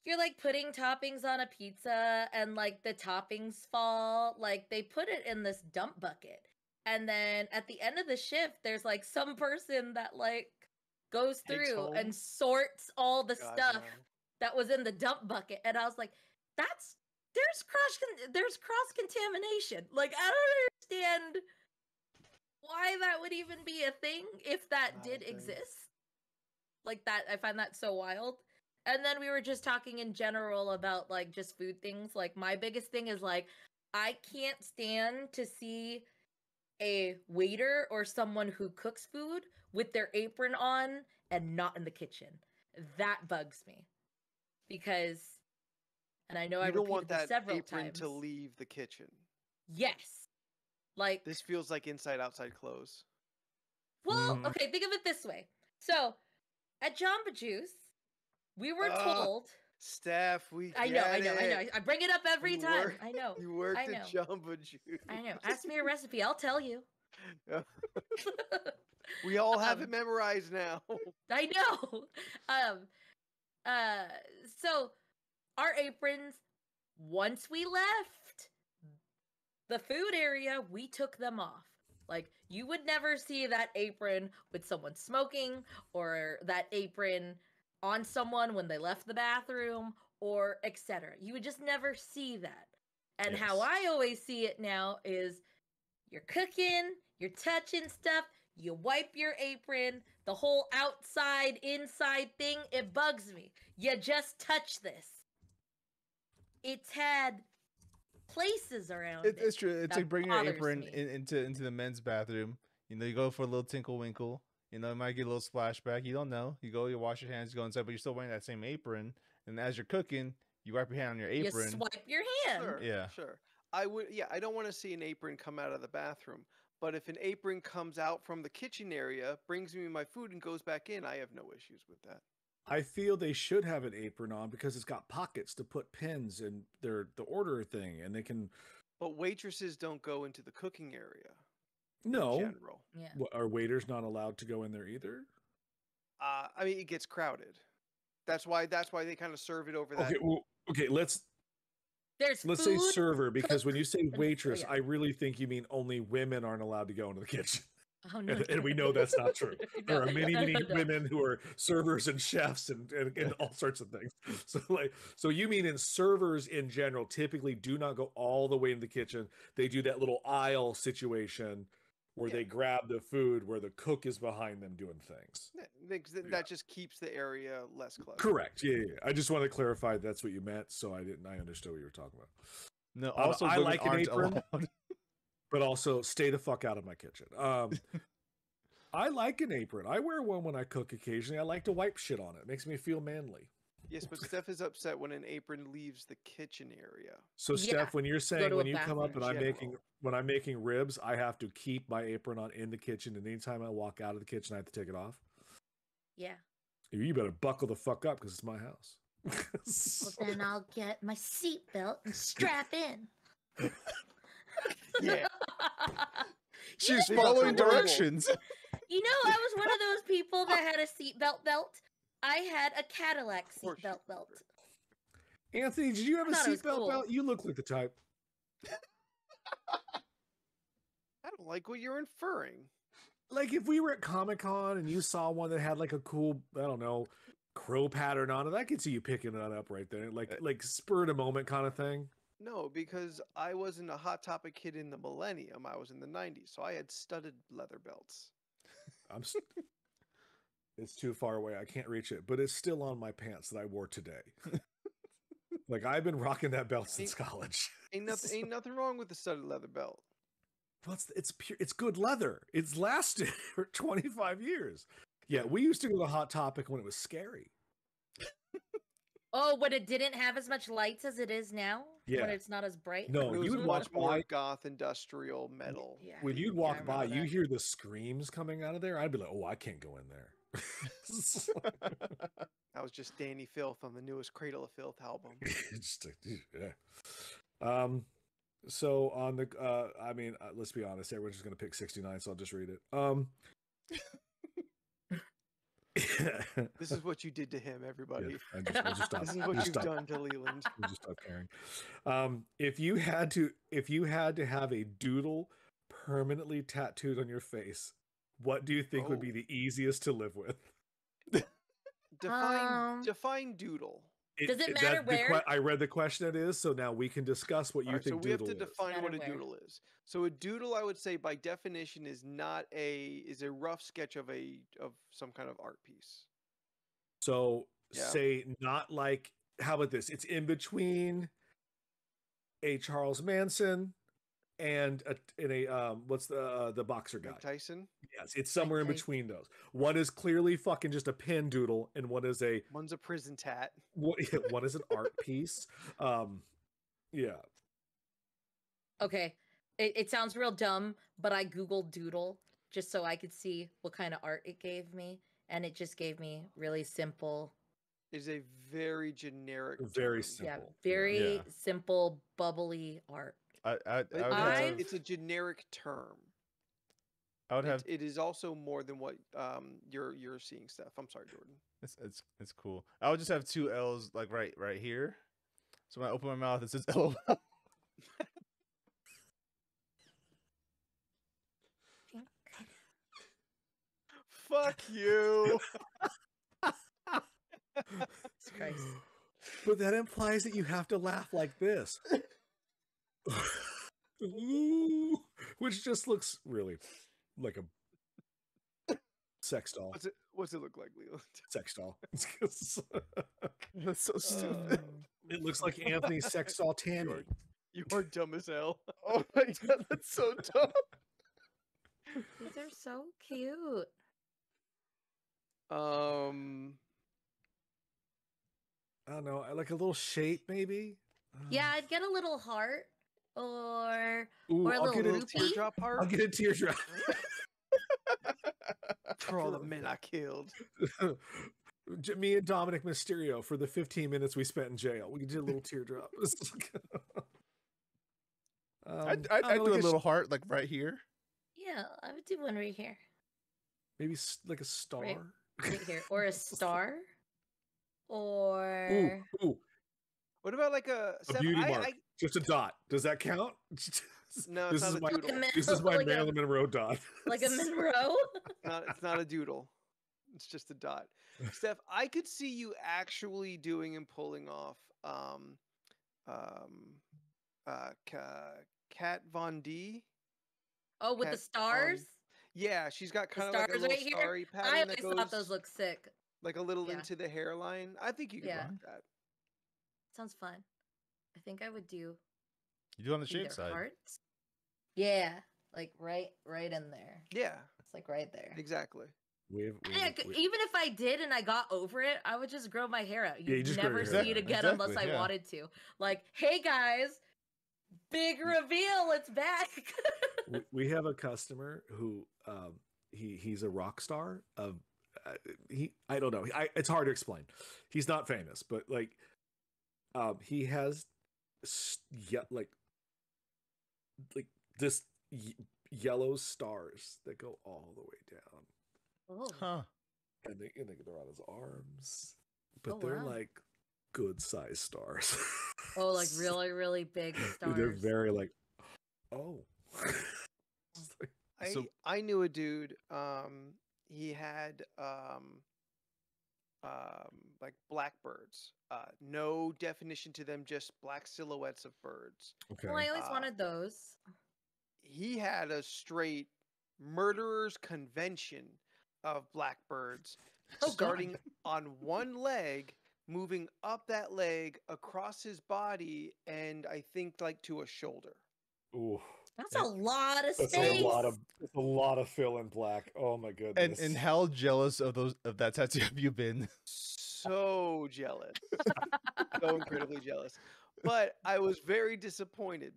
you're like putting toppings on a pizza and like the toppings fall, like they put it in this dump bucket. And then at the end of the shift, there's like some person that like goes Takes through home? and sorts all the God, stuff no. that was in the dump bucket. And I was like, there's cross contamination. Like I don't understand why that would even be a thing if that Not a did thing. exist. Like that, I find that so wild. And then we were just talking in general about like just food things. Like my biggest thing is like I can't stand to see a waiter or someone who cooks food with their apron on and not in the kitchen. That bugs me. Because and I know I You don't want repeated this that several apron times. to leave the kitchen. Yes. Like This feels like inside outside clothes. well, Mhm. okay, think of it this way. So at Jamba Juice, we were Ugh, told Steph, we I get know. it. I bring it up every You time. work- I know. You worked I at know. Jamba Juice. I know. Ask me a recipe, I'll tell you. We all have Um, it memorized now. I know. Um so our aprons, once we left the food area, we took them off. Like you would never see that apron with someone smoking or that apron on someone when they left the bathroom or etc. You would just never see that. And how Yes. I always see it now is you're cooking, you're touching stuff, you wipe your apron, the whole outside inside thing, it bugs me. You just touch this. It's had places around it. It's true. It's that like bringing your bothers apron me. into the men's bathroom. You know, you go for a little tinkle winkle. You know, it might get a little splashback. You don't know. You go, you wash your hands, you go inside, but you're still wearing that same apron. And as you're cooking, you wipe your hand on your You apron. swipe your hand. Sure, Yeah. sure. I would. Yeah, I don't want to see an apron come out of the bathroom. But if an apron comes out from the kitchen area, brings me my food, and goes back in, I have no issues with that. I feel they should have an apron on because it's got pockets to put pins in the order thing, and they can. But waitresses don't go into the cooking area No, in general. Yeah. Are waiters not allowed to go in there either? I mean, it gets crowded. That's why they kind of serve it over that. Okay, well, okay, let's There's say food, server, because when you say and- waitress, yeah. I really think you mean only women aren't allowed to go into the kitchen. Oh, no, And we know that's not true. There are many, many no. women who are servers and chefs and all sorts of things. So you mean in servers in general typically do not go all the way in the kitchen. They do that little aisle situation where Yeah. they grab the food where the cook is behind them doing things. That just keeps the area less cluttered. Correct. Yeah. I just want to clarify that's what you meant, so I understood what you were talking about. No, also I women like an aren't apron. allowed. But also stay the fuck out of my kitchen. I like an apron. I wear one when I cook occasionally. I like to wipe shit on it. It makes me feel manly. Yes, but Steph is upset when an apron leaves the kitchen area. So Yeah, Steph, when you're saying to when a you come up bathroom and in I'm making ribs, I have to keep my apron on in the kitchen, and anytime I walk out of the kitchen, I have to take it off. Yeah. You better buckle the fuck up because it's my house. Well, then I'll get my seatbelt and strap in. Yeah. She's Big following upper level. directions. You know, I was one of those people that had a seatbelt belt. I had a Cadillac Of course you seatbelt belt. Anthony, did you have a I thought it was seatbelt cool. belt? You look like the type. I don't like what you're inferring. Like if we were at Comic-Con and you saw one that had like a cool, I don't know, crow pattern on it, I could see you picking that up right there. Like spur of the moment kind of thing. No, because I wasn't a Hot Topic kid in the millennium. I was in the 90s, so I had studded leather belts. It's too far away. I can't reach it, but it's still on my pants that I wore today. Like I've been rocking that belt since college. Ain't nothing wrong with the studded leather belt. Well, it's pure. It's good leather. It's lasted for 25 years. Yeah, we used to go to Hot Topic when it was scary. Oh, when it didn't have as much lights as it is now? Yeah. When it's not as bright? No, It was you'd much walk more by. goth industrial metal. Yeah. When you'd Yeah, I walk by, remember you that. hear the screams coming out of there. I'd be like, "Oh, I can't go in there." That was just Danny Filth on the newest Cradle of Filth album. Just like, dude, yeah. So on the, I mean, let's be honest, everyone's just gonna pick 69, so I'll just read it. This is what you did to him, everybody. Yeah, we'll just stop. This is what you've done to Leland. We'll just stop caring. If you had to have a doodle permanently tattooed on your face, what do you think would be the easiest to live with? Define doodle. Does it matter where? I read the question it is, so now we can discuss what you Alright, think so we have doodle to is. define what a Matter where. doodle is. So a doodle, I would say, by definition, is a rough sketch of some kind of art piece. So Yeah. say not like, how about this? It's in between a Charles Manson and what's the boxer guy? Mike Tyson. Yes, it's somewhere in Tyson. between those. One is clearly fucking just a pen doodle, and one is One's a prison tat. one is an art piece. Yeah. Okay. It sounds real dumb, but I Googled doodle just so I could see what kind of art it gave me. And it just gave me really simple. Is a very generic. Very term. simple. Yeah, Yeah. very Yeah. simple, bubbly art. I But would I- have, it's a generic term. I would have It is also more than what you're seeing, Steph. I'm sorry, Jordan. it's cool. I would just have two L's like right here. So when I open my mouth, it says LOL. Fuck you. Christ. But that implies that you have to laugh like this. Ooh, which just looks really like a sex doll. What's it look like, Leland? Sex doll. That's so stupid. It looks like Anthony's sex doll Tammy. You are dumb as hell. Oh my god, that's so dumb. These are so cute. I don't know, like a little shape maybe. Yeah, I'd get a little heart or Ooh, or a I'll little get loopy. Teardrop heart. I'll get a teardrop. For all the men I killed. Me and Dominic Mysterio for the 15 minutes we spent in jail. We did a little teardrop. I'd I don't know, do like a little heart like right here. Yeah, I would do one right here. maybe like a star. Right here. Or a star. Or Ooh, What about like a a beauty mark. Just a dot. Does that count? No, This it's is not my- a doodle. This is my Like a- Marilyn Monroe dot. like a Monroe. It's not a doodle. It's just a dot. Steph, I could see you actually doing and pulling off Kat Von D. Oh, with the Kat stars? Yeah, she's got The kind of like a stars little right here? starry pattern I that always thought goes those looked sick. like a little Yeah. into the hairline. I think you could Yeah. rock that. Sounds fun. I think I would do You do on the either shape side. hearts. Yeah, like right in there. Yeah, It's like right there. exactly. Even if I did and I got over it, I would just grow my hair out. you You'd just grow never your see hair it out. again unless Exactly, I yeah. wanted to. Like, hey guys, big reveal, it's back. we have a customer who he's a rock star of I don't know, it's hard to explain. He's not famous, but like he has like this yellow stars that go all the way down, Oh, Huh. and they're on his arms, but Oh, they're wow. like good sized stars. oh, like really, really big stars. They're very like, oh. It's like, So- I knew a dude. He had like blackbirds. No definition to them, just black silhouettes of birds. okay. Well, I always Uh, wanted those. He had a straight murderer's convention of blackbirds, Oh, God. starting on one leg moving up that leg across his body, and I think like to a shoulder. Ooh, That's a lot of that's space. a lot of fill in black. Oh my goodness. And how jealous of that tattoo have you been? So jealous. So incredibly jealous. But I was very disappointed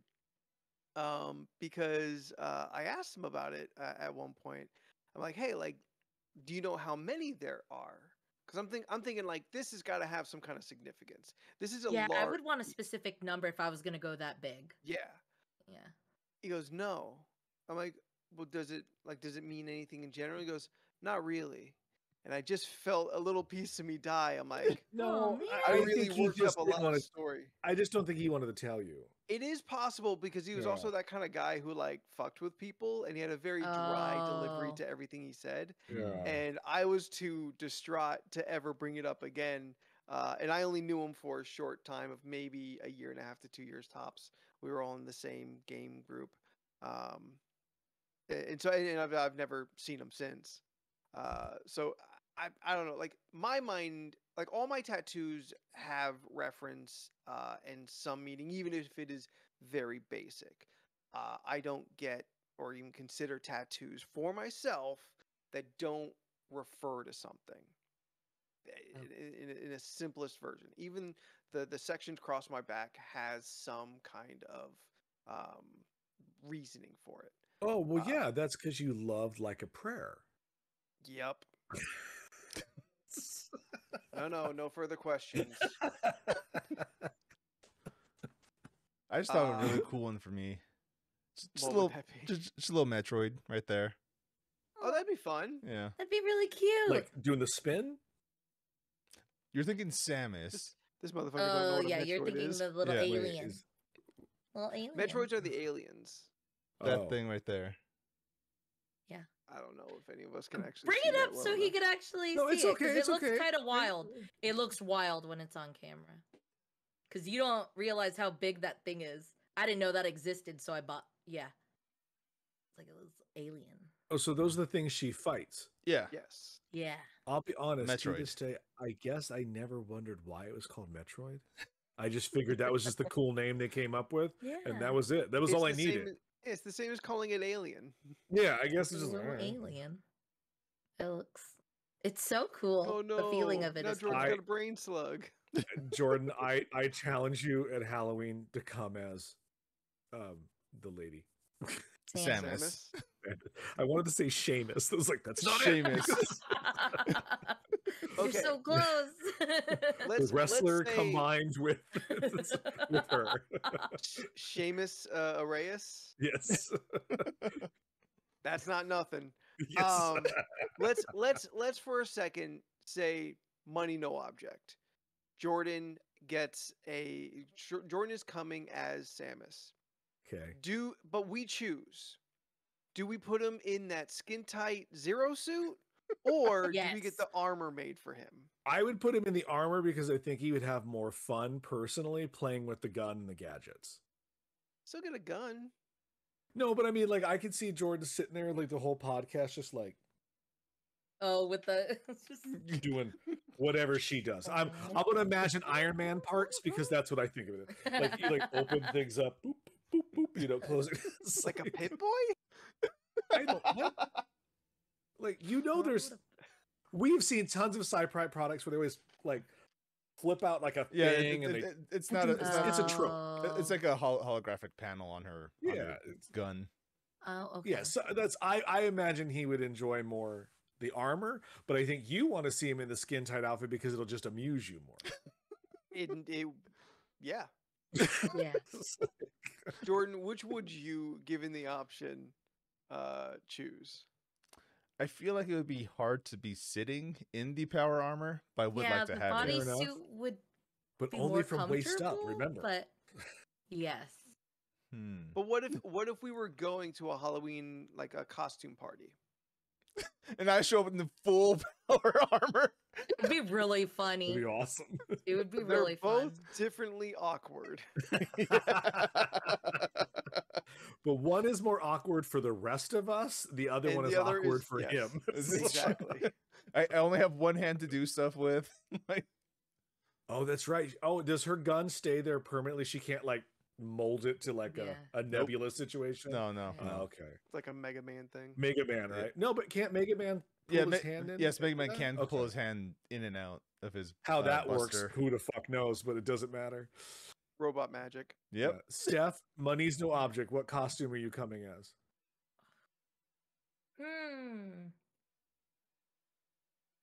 because I asked him about it at one point. I'm like, hey, like, do you know how many there are? Because I'm thinking like this has got to have some kind of significance. This is a Yeah, I large. would want a specific number if I was gonna go that big. Yeah. Yeah. He goes, no. I'm like, well, does it mean anything in general? He goes, not really. And I just felt a little piece of me die. I'm like, no, man. I I really think he worked just up a didn't lot want of to. story. I just don't think he wanted to tell you. It is possible because he was Yeah. also that kind of guy who like fucked with people, and he had a very dry delivery Oh. to everything he said. Yeah. And I was too distraught to ever bring it up again. And I only knew him for a short time of maybe a year and a half to 2 years tops. We were all in the same game group. And so and I've never seen him since. So I don't know. Like my mind, like all my tattoos have reference and some meaning, even if it is very basic. I don't get or even consider tattoos for myself that don't refer to something. In a simplest version, even the section across my back has some kind of reasoning for it. Oh well, yeah, that's because you loved like a prayer. Yep. No further questions. I just thought of a really cool one for me. Just a What little, would that be? just a little Metroid right there. Oh, that'd be fun. Yeah, That'd be really cute. Like doing the spin. you're thinking Samus. This motherfucker don't know Oh what a yeah, Metroid you're thinking is. the little Yeah. Wait, alien. is- Little alien. Metroids are the aliens. That oh. thing right there. I don't know if any of us can actually Bring see it that up well so he enough. could actually No, see it's it. okay. 'Cause It's it looks okay. kind of wild. It looks wild when it's on camera. Because you don't realize how big that thing is. I didn't know that existed, so I bought. Yeah. It's like a little alien. Oh, so those are the things she fights. Yeah, Yes. Yeah. I'll be honest. To Metroid. this day, I guess I never wondered why it was called Metroid. I just figured that was just the cool name they came up with, Yeah. and that was it. That was It's all I the same needed. as- It's the same as calling it alien. Yeah, I guess It's it's a just little all right. alien. It looks. It's so cool. Oh no. The feeling of it now is Jordan's cool. got a brain slug. Jordan, I challenge you at Halloween to come as the lady. Samus. I wanted to say Seamus. I was like, that's not Seamus. it. You're Okay. so close. The wrestler say combined with her. Seamus Arias. Yes. That's not nothing. Yes. Let's for a second say money no object. Jordan is coming as Samus. Okay. But we choose. Do we put him in that skin tight Zero suit, or do we get Yes. the armor made for him? I would put him in the armor because I think he would have more fun personally playing with the gun and the gadgets. Still get a gun. No, but I mean, like, I could see Jordan sitting there like the whole podcast, just like Oh, with the. doing whatever she does. I'm gonna imagine Iron Man parts because that's what I think of it. Like you like open things up, boop, boop, boop, boop, you know, close it. It's Like a pit boy? I don't what? Like there's we've seen tons of sci-fi products where they always like flip out like a Yeah, thing and it's not a. It's It's, a trope. it's like a holographic panel on her. on Yeah, her gun. Oh, okay. yeah. So that's I imagine he would enjoy more the armor, but I think you want to see him in the skin tight outfit because it'll just amuse you more. Yeah. Yeah. Jordan, which would you, given the option, choose? I feel like it would be hard to be sitting in the power armor, but I would Yeah, like to the have it. enough. bodysuit would But be only more from waist up, comfortable, remember. But yes. But what if we were going to a Halloween like a costume party? And I show up in the full power armor. It'd be really funny. It'd be awesome. It would be They're really both fun. differently awkward. But one is more awkward for the rest of us. The other And one is the other awkward is- for yes, him. Exactly. I only have one hand to do stuff with. Like, Oh, that's right. Oh, does her gun stay there permanently? She can't like mold it to like Yeah. a nebula situation. No, no, Yeah. no. Okay. It's like a Mega Man thing. Mega Man, right? No, but can't Mega Man pull Yeah, his hand in? yes, Mega Man that? can pull Okay. his hand in and out of his How that buster. works, who the fuck knows? But it doesn't matter. Robot magic. Yep. Steph, money's no object. What costume are you coming as?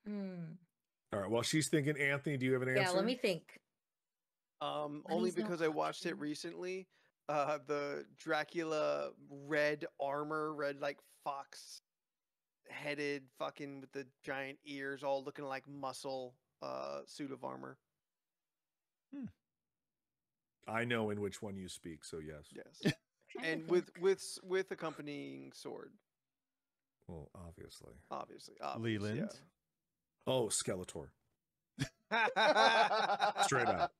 All right. While she's thinking, Anthony, do you have an answer? Yeah, let me think. Only Money's no because I watched it object. recently. The Dracula red armor, red like fox headed, fucking with the giant ears, all looking like muscle. Suit of armor. I know in which one you speak, so yes. Yes, and with accompanying sword. Well, obviously. Obviously, Leland. Oh, Skeletor. Yeah. Straight up.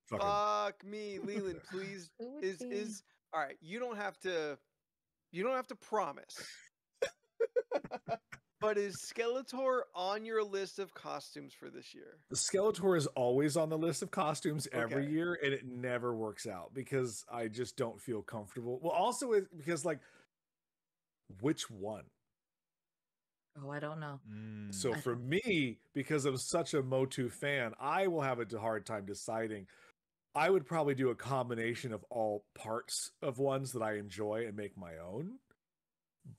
Fucking. Fuck me, Leland. Please, Who would is be- all right. You don't have to promise. But is Skeletor on your list of costumes for this year? Skeletor is always on the list of costumes every Okay. year, and it never works out because I just don't feel comfortable. Well, also because like, which one? Oh, I don't know. So I for me, because I'm such a Motu fan, I will have a hard time deciding. I would probably do a combination of all parts of ones that I enjoy and make my own.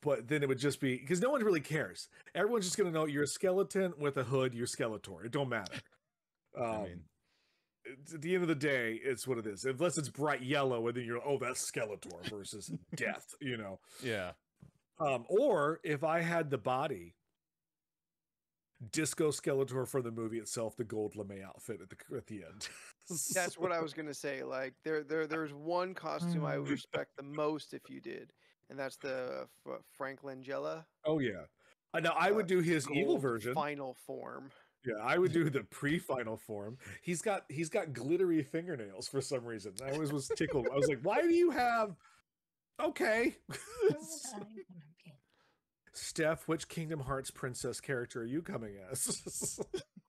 But then it would just be because no one really cares. Everyone's just gonna know you're a skeleton with a hood. You're Skeletor. It don't matter. I mean, At the end of the day, it's what it is. Unless it's bright yellow, and then you're that's Skeletor versus death. You know. yeah. Or if I had the body, Disco Skeletor from the movie itself, the gold lame outfit at the end. That's what I was gonna say. Like there's one costume I would respect the most if you did, and that's the Frank Langella. Oh yeah. Now I would do his evil gold version. final form. Yeah, I would do the pre-final form. He's got glittery fingernails for some reason. I always was tickled. I was like, why do you have? Okay. Steph, which Kingdom Hearts princess character are you coming as?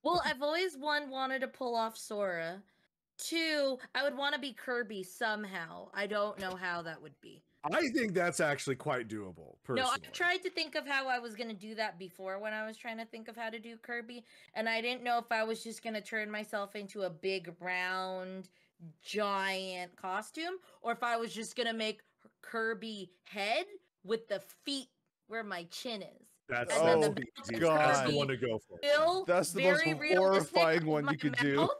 Well, I've always wanted to pull off Sora. 2, I would want to be Kirby somehow. I don't know how that would be. I think that's actually quite doable, personally. No, I tried to think of how I was going to do that before when I was trying to think of how to do Kirby, and I didn't know if I was just going to turn myself into a big, round, giant costume, or if I was just going to make Kirby head with the feet where my chin is. That's And then Oh, the easy. God. That's the one to go for. Still That's the most very realistic horrifying with one my you could do. mouth,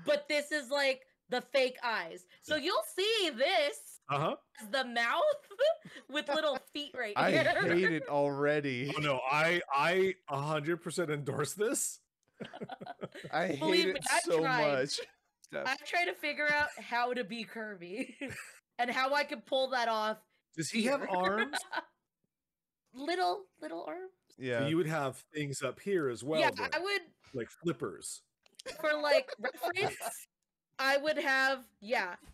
but this is like the fake eyes. So you'll see this Uh-huh. as the mouth with little feet right I here. hate it already. Oh no, I 100% endorse this. I hate Believe it me, I've so tried. much. I'm trying to figure out how to be Kirby and how I could pull that off. Does he have here. arms? little arms. Yeah. So you would have things up here as well, Yeah, then, I would, like flippers. for like reference, I would have,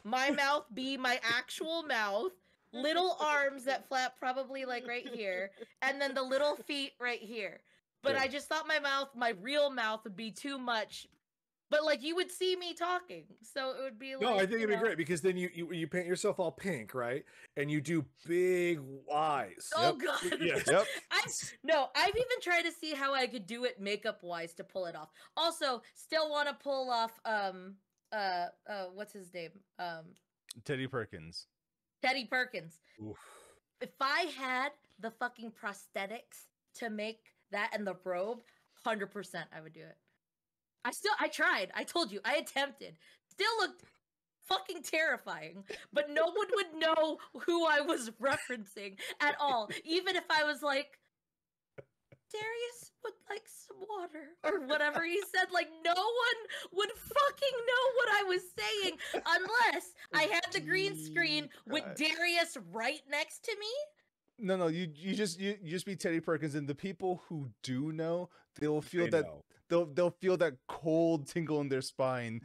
my mouth be my actual mouth, little arms that flap probably like right here, and then the little feet right here. But Yeah. I just thought my real mouth would be too much. But like you would see me talking, so it would be like. No, I think it'd be great because then you paint yourself all pink, right? And you do big eyes. Oh god. Yes. Yep. I've even tried to see how I could do it makeup wise to pull it off. Also, still want to pull off what's his name? Teddy Perkins. Teddy Perkins. Oof. If I had the fucking prosthetics to make that and the robe, 100% I would do it. I tried. I told you. I attempted. Still looked fucking terrifying, but no one would know who I was referencing at all. Even if I was like, Darius would like some water or whatever he said, like no one would fucking know what I was saying unless I had the green screen with Darius right next to me. No, you just be Teddy Perkins, and the people who do know, they'll feel They that know. they'll feel that cold tingle in their spine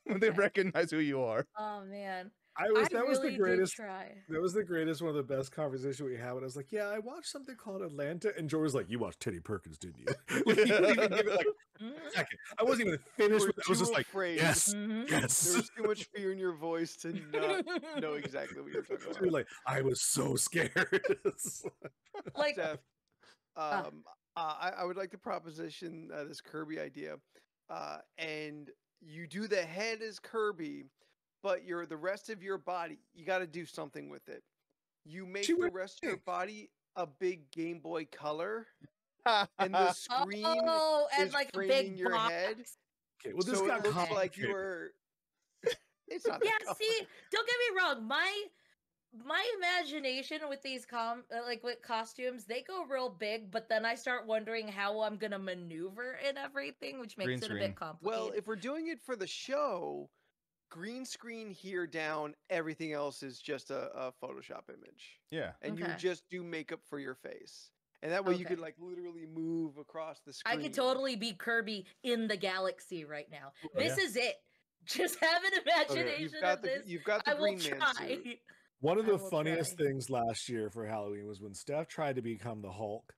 when they recognize who you are. Oh man. That was the really greatest. did try. That was the greatest, one of the best conversations we had. When I was like, "Yeah, I watched something called Atlanta," and George was like, "You watched Teddy Perkins, didn't you?" Like, he didn't even give it like Mhm. a second. I wasn't even You finished were with it. I was too just like, afraid. "Yes, Mhm. yes." There was too much fear in your voice to not know exactly what you were talking You were about. like, I was so scared. Like, Seth, uh, I would like to proposition this Kirby idea, and you do the head as Kirby, but the rest of your body, you got to do something with it. You make She the went rest of your pink. body a big Game Boy Color, and the screen oh, and is like a framing big your box. head, Okay, well, this so got it looks like you complicated. were. It's not Yeah, that see, don't get me wrong. My imagination with these like with costumes, they go real big, but then I start wondering how I'm gonna maneuver and everything, which makes Green it a screen. bit complicated. Well, if we're doing it for the show, green screen here down, everything else is just a Photoshop image. Yeah. And you Okay. just do makeup for your face. And that way you could Okay. like literally move across the I screen. could totally be Kirby in the galaxy right now. Right. This is it. Just have an imagination You've got the I will Green Man try. suit. One of I the will funniest try. things last year for Halloween was when Steph tried to become the Hulk,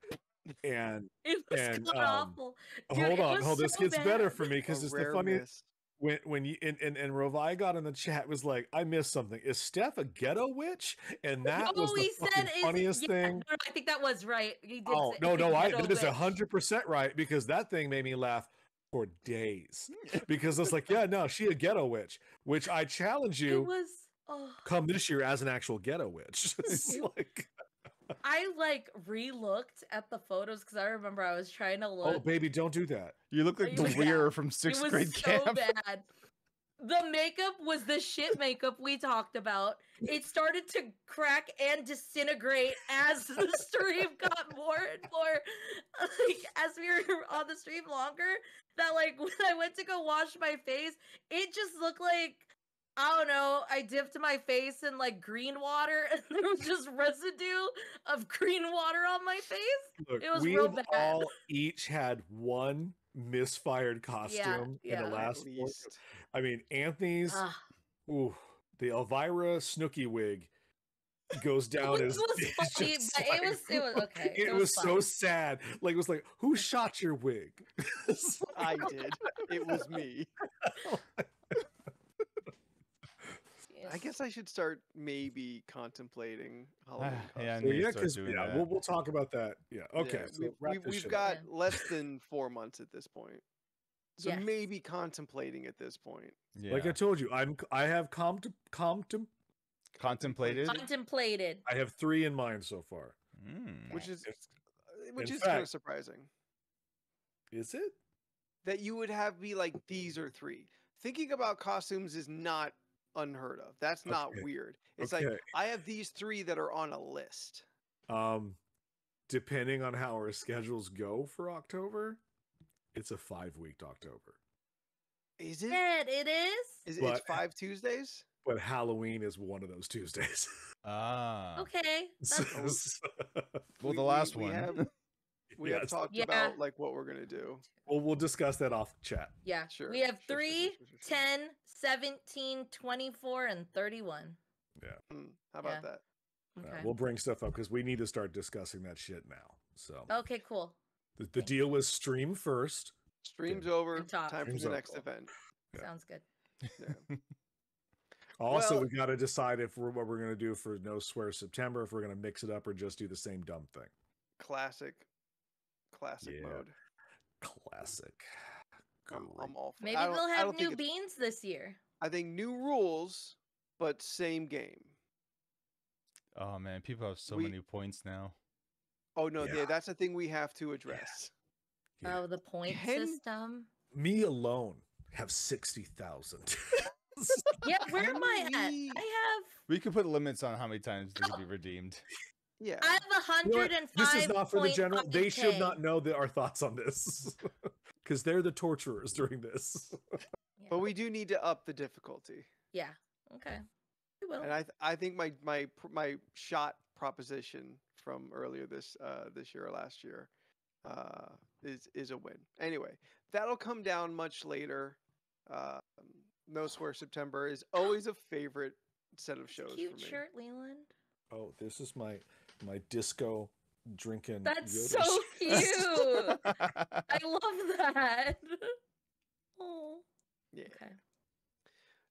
and It was and god awful. Dude, hold it on, was this so gets better bad. for me because A it's the rare funniest. miss. When you and Rovai got in the chat was like, I missed something. Is Steph a ghetto witch? And that was Oh, the he fucking said, "Is funniest yeah?" thing. No, I think that was right. He did Oh say no, ghetto that is witch. 100% right, because that thing made me laugh for days. Because it's like, yeah, no, she a ghetto witch, which I challenge It you was. Oh, come this year as an actual ghetto witch. It's It- like, I like re-looked at the photos because I remember I was trying to oh look. baby, don't do that. You look like It the was weir bad. from It sixth was grade so camp. bad. The makeup was the shit makeup we talked about. It started to crack and disintegrate as the stream got more and more, like, as we were on the stream longer. That like when I went to go wash my face, it just looked like, I don't know, I dipped my face in like green water and there was just residue of green water on my face. Look, It was we real have bad. all each had one misfired Yeah, costume in the yeah. last At four. least. I mean, Anthony's, Ugh. ooh, the Elvira Snooky wig goes down Which as was it's funny, just but like- it was okay. It was so fine. sad. Like it was like, who shot your wig? It's like, I did. It was me. I guess I should start maybe contemplating Halloween Yeah, I costumes. need to yeah, start because doing yeah, that. we'll talk about that. Yeah, okay. Yeah, So wrap this we've shit got Yeah. less than 4 months at this point. So Yes. maybe contemplating at this point. Yeah. Like I told you, I have Contemplated. Contemplated. I have 3 in mind so far. Mm. Which is It's- which in is kind of fact- surprising Is it? that you would have be like these are 3. Thinking about costumes is not unheard of. That's not Okay, weird. It's okay. like I have these 3 that are on a list. Depending on how our schedules go for October, it's a 5-week October. Is it? It is? It's But- 5 Tuesdays? But Halloween is one of those Tuesdays. Ah. Okay. That's, Well, the last we one. have we have Yes. talked Yeah. about like what we're gonna do. we'll discuss that off chat. yeah. Sure, We have sure, 3, sure. 10, 17, 24, and 31. How about Yeah. that? Okay. We'll bring stuff up because we need to start discussing that shit now. So Okay, cool. the deal was stream first. Stream's over. And talk. Time for Stream's the over. next event. Yeah. Sounds good. Yeah. Also, Well- we got to decide what we're going to do for No Swear September, if we're going to mix it up or just do the same dumb thing. Classic Yeah. mode. Classic. I'm all for Maybe I don't- they'll I have don't think new it's- beans this year. I think new rules, but same game. Oh man, people have so We- many points now. Oh no, Yeah. that's a thing we have to address. Yeah. Oh, the point Can- system. Me alone have 60,000. Yeah, where am Can I at? we- We could put limits on how many times they could be redeemed. Yeah. I have You know what? 105. This is not for the general. They should not know our thoughts on this because they're the torturers during this. But we do need to up the difficulty. Yeah. Okay. We will. And I think my shot proposition from earlier this year or last year is a win. Anyway, that'll come down much later. No Swear September is always a favorite set of It's a shows cute for me. shirt, Leland. Oh, this is my disco drinking. That's Yoda so shirt. cute. I love that. Oh. Yeah. Okay.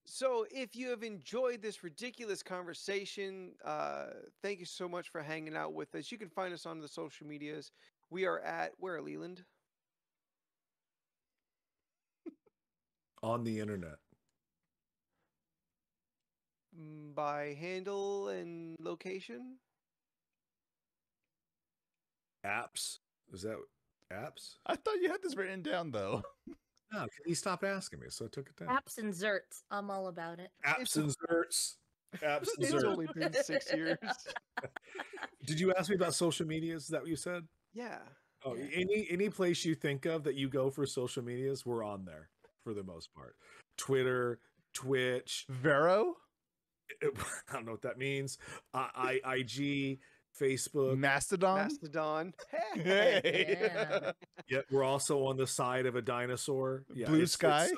So, if you have enjoyed this ridiculous conversation, thank you so much for hanging out with us. You can find us on the social medias. We are at where, Leland? On the internet. By handle and location? Apps. Is that apps? I thought you had this written down though. No, he stopped asking me, so I took it down. Apps and zerts. I'm all about it. Apps and zerts. Apps and It's zerts. only been 6 years. Did you ask me about social medias? Is that what you said? Yeah. Oh, Yeah. any place you think of that you go for social medias, we're on there for the most part. Twitter, Twitch, Vero, I don't know what that means. IG, Facebook. Mastodon. Mastodon. Hey. Yeah. Yep, we're also on the side of a dinosaur. Yeah, Blue Sky.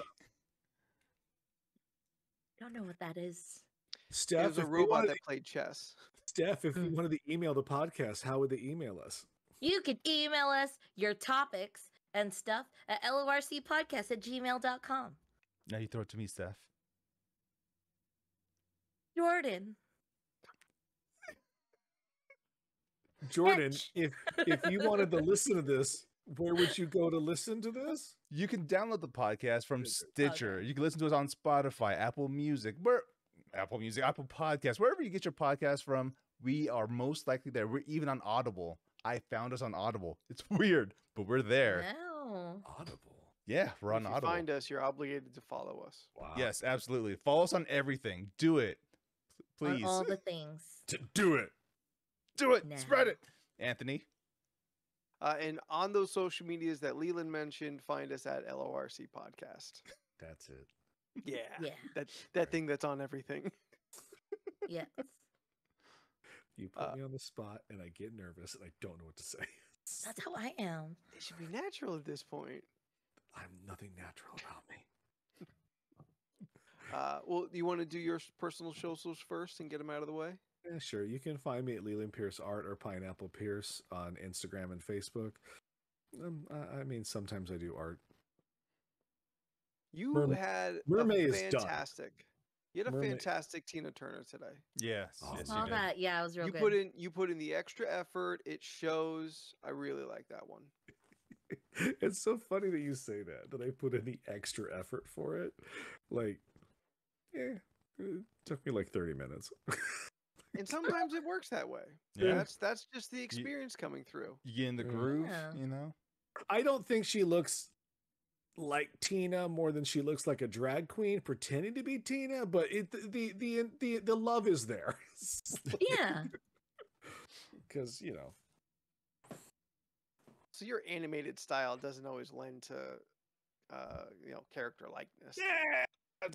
Don't know what that is. It Steph, was a if you robot wanted that played chess. Steph, if you wanted to email the podcast, how would they email us? You can email us your topics and stuff at lorcpodcast@gmail.com. Now you throw it to me, Steph. Jordan. Jordan, Fetch. if you wanted to listen to this, where would you go to listen to this? You can download the podcast from Stitcher. Okay. You can listen to us on Spotify, Apple Music, Apple Podcasts, wherever you get your podcast from. We are most likely there. We're even on Audible. I found us on Audible. It's weird, but we're there. Wow. Audible. Yeah, we're on If you Audible. find us, you're obligated to follow us. Wow. Yes, absolutely. Follow us on everything. Do it, please. On all the things. Do it. Do it. Nah. Spread it. Anthony. And on those social medias that Leland mentioned, find us at LORC Podcast. That's it. Yeah. Yeah. That thing that's on everything. Yes. You put me on the spot, and I get nervous, and I don't know what to say. That's how I am. It should be natural at this point. I'm nothing natural about me. Well, you want to do your personal socials first and get them out of the way? Yeah, sure. You can find me at Leland Pierce Art or Pineapple Pierce on Instagram and Facebook. I mean, sometimes I do art. You Merma- had Mermaid a is done. fantastic. You had a Mermaid- fantastic Tina Turner today. Yes. Oh, Yes, All you did. that. Yeah, it was real You good. put in the extra effort. It shows. I really like that one. It's so funny that you say that I put in the extra effort for it. Like, yeah, it took me like 30 minutes. And sometimes it works that way. Yeah. That's just the experience coming through. You get in the Yeah. groove, Yeah. you know? I don't think she looks like Tina more than she looks like a drag queen pretending to be Tina, but the love is there. Yeah. Because, you know. So your animated style doesn't always lend to, character likeness. Yeah, I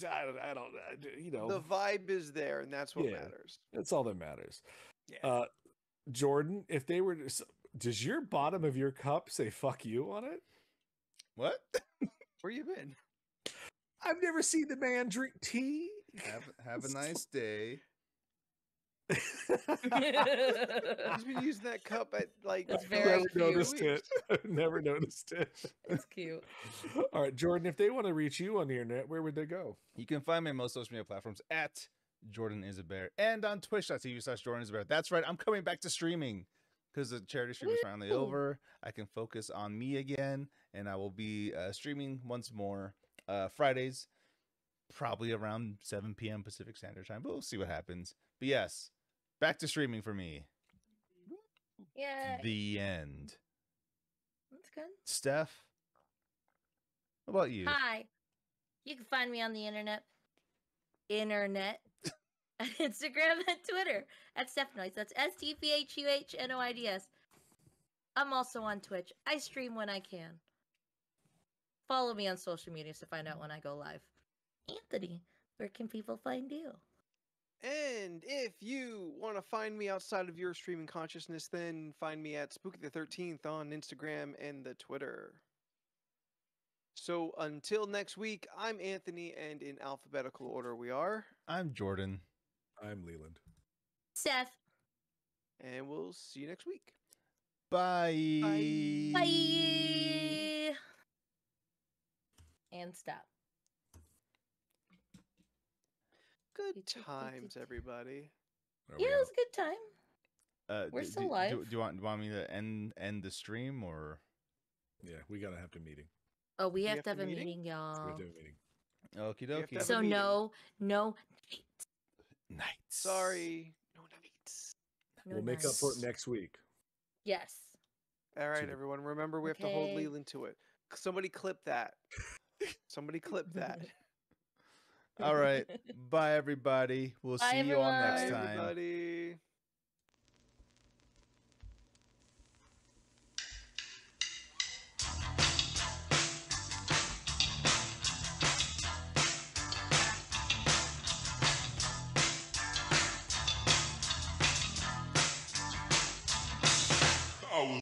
don't, you know. The vibe is there, and that's what Yeah. matters. That's all that matters. Yeah. Jordan, if they were to, does your bottom of your cup say fuck you on it? What? Where you been? I've never seen the man drink tea. Have a nice day. He's been using that cup at like. That's the very last Never few noticed it. weeks. I've never noticed it. It's cute. All right, Jordan, if they want to reach you on the internet, where would they go? You can find me on most social media platforms at Jordan is a Bear and on twitch.tv/Jordan is a Bear. That's right. I'm coming back to streaming because the charity stream is finally Woo! over. I can focus on me again, and I will be streaming once more Fridays, probably around 7 p.m. Pacific Standard Time. But we'll see what happens. But yes, back to streaming for me. Yeah. The end. That's good. Steph, what about you? Hi. You can find me on the internet. At Instagram and Twitter at Stephnoids. That's STPHUHNOIDS. I'm also on Twitch. I stream when I can. Follow me on social media to find out when I go live. Anthony, where can people find you? And if you want to find me outside of your streaming consciousness, then find me at Spooky the 13th on Instagram and the Twitter. So until next week, I'm Anthony, and in alphabetical order we are. I'm Jordan. I'm Leland. Seth. And we'll see you next week. Bye. Bye. And stop. Good times, everybody. Are we Yeah, it out? was a good time. We're still live. Do you want me to end the stream or? Yeah, we gotta have a meeting. Oh, we have have to have a a meeting? meeting, We y'all. have to have a meeting. Okie have to dokie. have a So meeting. no. Nights. Sorry, no nights. No We'll make up for it nights. next week. Yes. All right, the- everyone. Remember, we have to hold Okay. Leland to it. Somebody clip that. Somebody clip that. All right. Bye, everybody. We'll Bye, see you all next everyone. Bye, time. everybody.